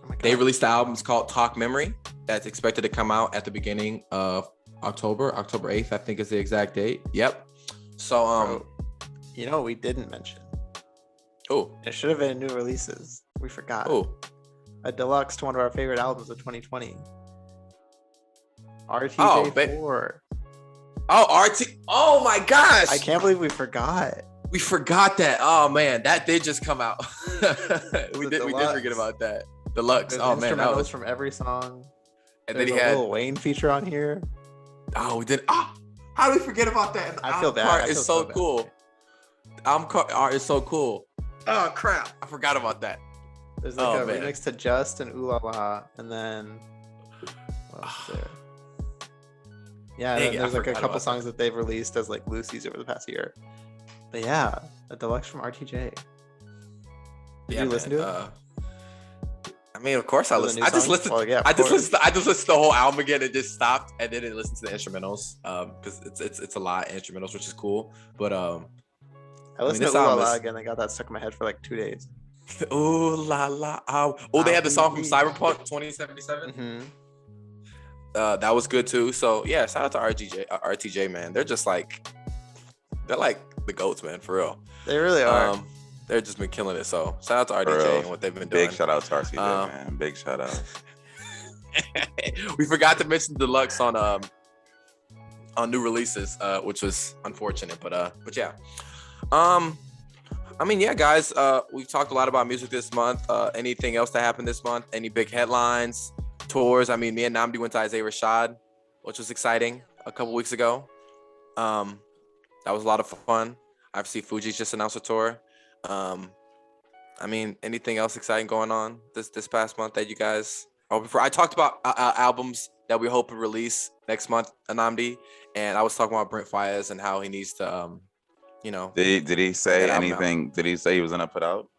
my they God. released the album. It's called Talk Memory. That's expected to come out at the beginning of October 8th, I think is the exact date. Yep. So You know what we didn't mention? oh It should have been new releases. We forgot. A deluxe to one of our favorite albums of 2020. RTJ4. RT. Oh my gosh. I can't believe we forgot. We forgot that. Oh man, that did just come out. we did deluxe. forget about that. Deluxe. There's Oh man, that instrumentals was. from every song. And There's then he a had. Lil Wayne feature on here. Oh, we did. Oh, how did we forget about that? I feel bad. Art I is feel so bad. cool. Art is so cool. Oh crap! I forgot about that. There's like Oh, a man. remix to Just and Ooh La La, and then what else is there? Yeah, and Dang then it, I there's like a forgot couple about songs that they've released as like Lucy's over the past year. But yeah, a deluxe from RTJ. Did you listen to it? I mean, of course I For the listened. new I just songs? listened. Well, yeah, of I just course. listened. I just listened to the whole album again and just stopped and didn't listen to the instrumentals. Because it's a lot of instrumentals, which is cool. But I listened this to Ooh La album La is- again. I got that stuck in my head for like 2 days. ooh la la. Oh, they had the song from Cyberpunk 2077. Mm-hmm. That was good too. So yeah, shout out to RTJ, man. They're like the goats, man, for real. They really are. They're just been killing it. So shout out to For RTJ real. and what they've been doing. Big shout out to RTJ, Um, man. Big shout out. We forgot to mention Deluxe on on new releases, which was unfortunate, but yeah. I mean, yeah, guys, we've talked a lot about music this month. Anything else that happened this month? Any big headlines, tours? I mean, me and Nnamdi went to Isaiah Rashad, which was exciting a couple weeks ago. That was a lot of fun. Obviously, Fugees just announced a tour. I mean, anything else exciting going on this past month that you guys are hoping for? I talked about albums that we hope to release next month, Nnamdi, and I was talking about Brent Faiyaz and how he needs to, you know. Did he say that album anything? Did he say he was gonna put out?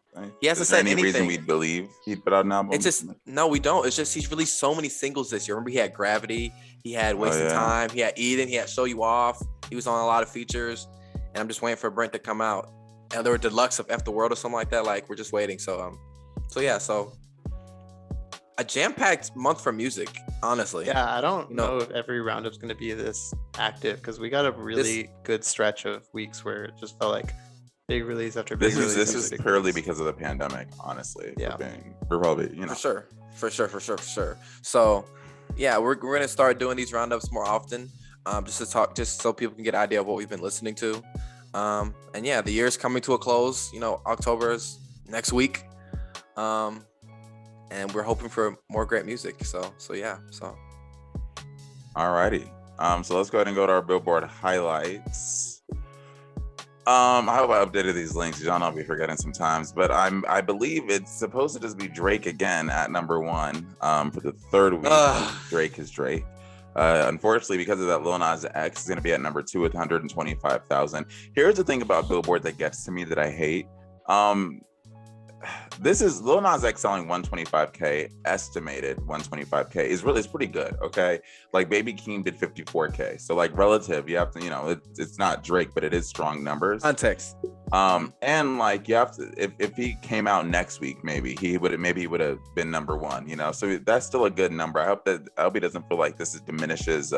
He hasn't Is there said any reason anything. we believe he'd put out an album? It's just no, we don't. It's just he's released so many singles this year. Remember, he had Gravity, he had Wasted Time, he had Eden, he had Show You Off. He was on a lot of features, and I'm just waiting for Brent to come out. And there were deluxe of F the World or something like that. Like, we're just waiting. So yeah, so a jam-packed month for music, honestly. Yeah, I don't know if every roundup's going to be this active because we got a really good stretch of weeks where it just felt like big release after big release. This is purely because of the pandemic, honestly. Yeah, we're probably for sure. So yeah, we're gonna start doing these roundups more often, just to talk, just so people can get an idea of what we've been listening to. And yeah, the year's coming to a close. You know, October's next week. And we're hoping for more great music. So yeah. Alrighty. So let's go ahead and go to our Billboard highlights. I hope I updated these links. Y'all know I'll be forgetting sometimes, but I believe it's supposed to just be Drake again at number 1 for the third week. Drake is Drake. Unfortunately, because of that, Lil Nas X is going to be at number 2 with 125,000. Here's the thing about Billboard that gets to me that I hate. This is Lil Nas X selling 125K, estimated 125K is pretty good. Okay. Like Baby Keem did 54K. So like relative, you have to, it's not Drake, but it is strong numbers. Context. And like you have to, if he came out next week, maybe he would have been number 1, so that's still a good number. I hope he doesn't feel like this diminishes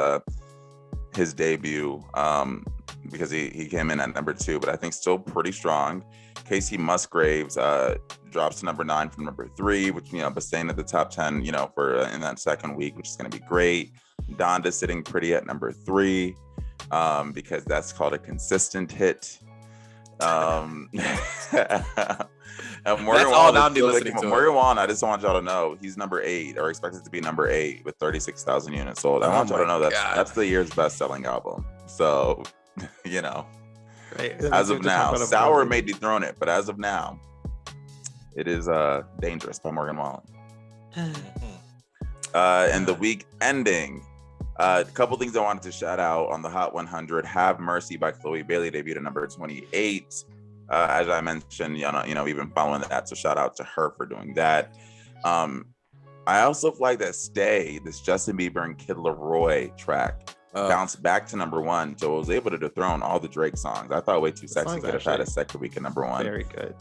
his debut, because he came in at number 2, but I think still pretty strong. Casey Musgraves drops to number 9 from number 3, which but staying at the top 10, for in that second week, which is going to be great. Donda sitting pretty at number 3, because that's called a consistent hit. And Morgan Wallen, I just want y'all to know he's number 8, or expected to be number 8 with 36,000 units sold. I want y'all to know that's the year's best-selling album. So, Right. As of now, Sour may dethrone it, but as of now, it is Dangerous by Morgan Wallen. And the week ending, a couple things I wanted to shout out on the Hot 100. Have Mercy by Chloe Bailey debuted at number 28. As I mentioned, we've been following that, so shout out to her for doing that. I also flagged that Stay, this Justin Bieber and Kid Laroi track, bounced back to number 1, so it was able to dethrone all the Drake songs. I thought Way Too Sexy could have had a second week at number 1. Very good.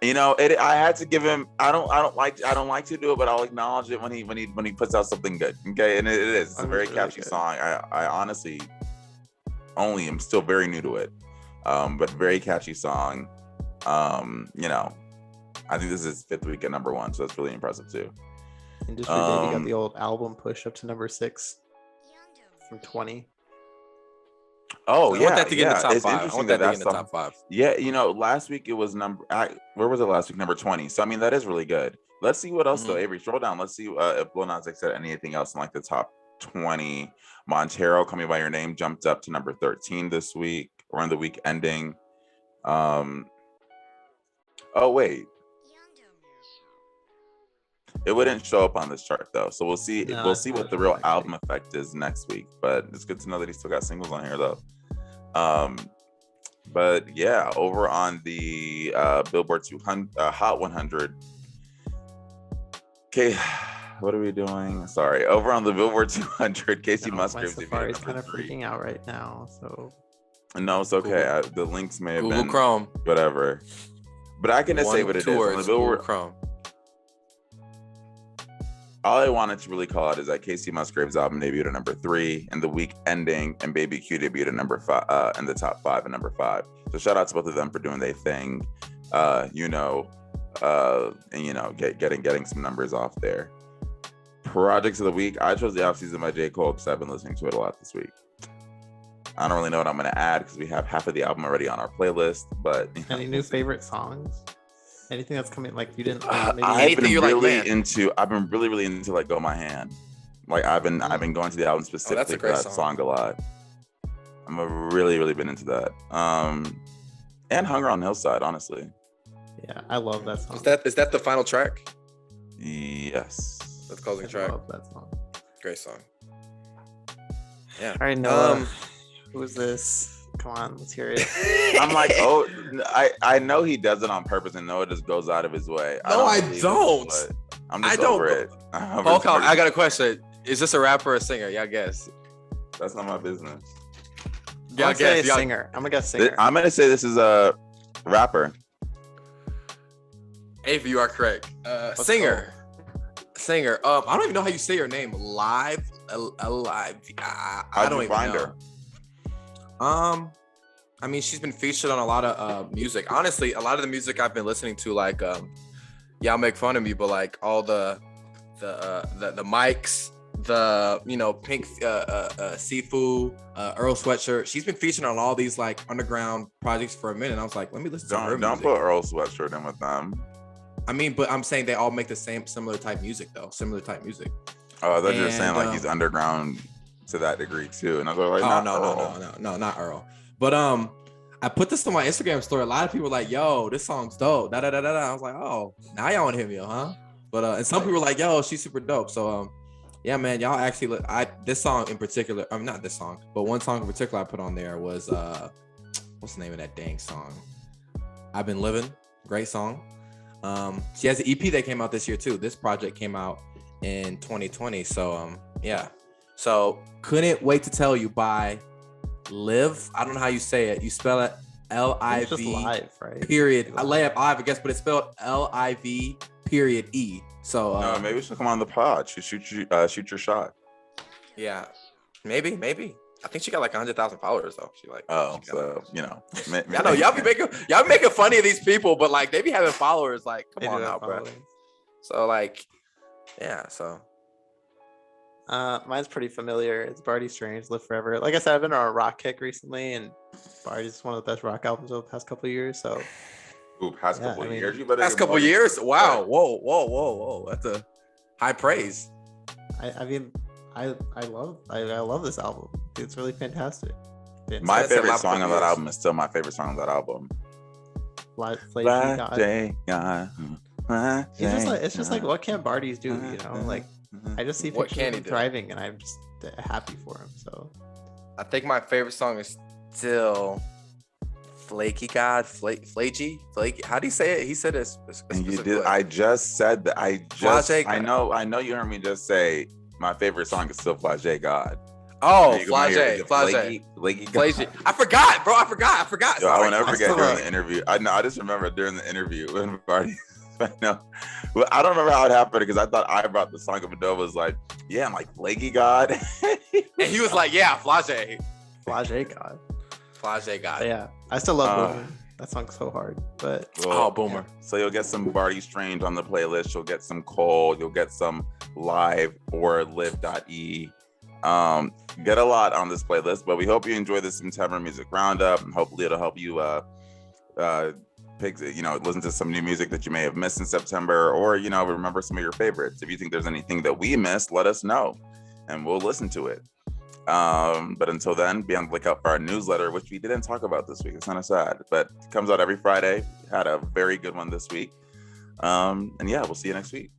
I had to give him. I don't like to do it, but I'll acknowledge it when he puts out something good. Okay, and it is. It's a very catchy song. I honestly only am still very new to it, but very catchy song. I think this is 5th week at number 1, so that's really impressive too. Industry Baby got the old album push up to number 6 from 20. Oh, I want that to get in the top 5. I want that to get in the top 5. Yeah, last week it was where was it last week? Number 20. So I mean, that is really good. Let's see what else though. Avery, scroll down. Let's see if Lil Nas X said anything else in like the top 20. Montero, Call Me by Your Name, jumped up to number 13 this week, or in the week ending. Oh wait, it wouldn't show up on this chart though, so we'll see. We'll see what the real album effect is next week. But it's good to know that he still got singles on here though. But yeah, over on the Billboard 200 Hot 100. Okay, what are we doing? Sorry, over on the Billboard 200, Casey Musgraves. My Safari's kind of freaking out right now, so. No, it's okay. The links may have Google been Chrome, whatever. But I can just say what it is. On the Billboard Chrome. All I wanted to really call out is that Casey Musgraves' album debuted at number 3 in the week ending, and Baby Q debuted at number 5 in the top 5 and number 5. So shout out to both of them for doing their thing, and getting some numbers off there. Projects of the week, I chose The Off Season by J. Cole because I've been listening to it a lot this week. I don't really know what I'm gonna add because we have half of the album already on our playlist. But Any new favorite songs? Anything that's coming like you didn't? Maybe I've been you're like, really man. into. I've been really into like "Go My Hand." Like I've been going to the album specifically for great that song a lot. I'm really been into that. And "Hunger on Hillside," honestly. Yeah, I love that song. Is that the final track? Yes. That's the closing track. I love that song. Great song. Yeah. All right, Noah. Who is this? Come on, let's hear it. I'm like, oh, I know he does it on purpose, and Noah just goes out of his way. No, I believe don't. It, I'm just over it. Hold on, I got a question. Is this a rapper or a singer? Yeah, I guess. That's not my business. Yeah, I guess. Singer. I'm gonna guess singer. I'm gonna say this is a rapper. Avery, you are correct. Singer. Singer. I don't even know how you say your name. Live. Alive. I don't even find know. her. I mean, she's been featured on a lot of music. Honestly, a lot of the music I've been listening to, like, y'all make fun of me, but like all the mics, Pink Seafood, Earl Sweatshirt. She's been featured on all these like underground projects for a minute. I was like, let me listen to her Don't music. put Earl Sweatshirt in with them. I mean, but I'm saying they all make the similar type music though. Similar type music. Oh, I thought you were saying like he's underground to that degree too. And I was like, no, not Earl. But I put this on my Instagram story. A lot of people were like, yo, this song's dope. Da da da da da. I was like, oh, now y'all want to hear me, huh? But and some people were like, yo, she's super dope. So yeah, man, y'all actually this song in particular, not this song, but one song in particular I put on there was what's the name of that dang song? I've Been Living. Great song. She has an EP that came out this year too. This project came out in 2020. So yeah. So couldn't wait to tell you by Live. I don't know how you say it. You spell it L-I-V. Just live, right? Period. I lay up live, I guess, but it's spelled L-I-V period E. So maybe we should come on the pod. Shoot your shot. Yeah, maybe. I think she got like 100,000 followers though. I know y'all be making funny of these people, but like they be having followers. Like, come on now, bro. So like, yeah. So mine's pretty familiar. It's Barty Strange, Live Forever. Like I said, I've been on a rock kick recently, and Barty's one of the best rock albums of the past couple of years. So, past couple of years. Past couple of years. Wow. Whoa. That's a high praise. I mean, I love this album. It's really fantastic. My favorite song on that album is still my favorite song on that album. Flaky God. It's just like what can Barty's do? Like I just see pictures of him thriving, and I'm just happy for him. So I think my favorite song is still Flaky God, Flaky. How do you say it? He said it. You did. I just said that. I know. You heard me just say my favorite song is still Flagey God. Oh, Flagey. I forgot, bro. I forgot. Yo, I will never forget during the interview. I just remember during the interview when Barty. I know. Well, I don't remember how it happened because I thought I brought the song up and Dove was like, yeah, I'm like Flaky God. And he was like, yeah, Flagey God. Flagey God. Yeah, I still love Boomer. That song's so hard, but Boomer. Yeah. So you'll get some Barty Strange on the playlist. You'll get some Cole. You'll get some Live or Live.e. Get a lot on this playlist, but we hope you enjoy this September music roundup, and hopefully it'll help you listen to some new music that you may have missed in September, or remember some of your favorites. If you think there's anything that we missed, let us know and we'll listen to it. But until then, be on the lookout for our newsletter, which we didn't talk about this week. It's kind of sad, but it comes out every Friday. Had a very good one this week. And yeah, we'll see you next week.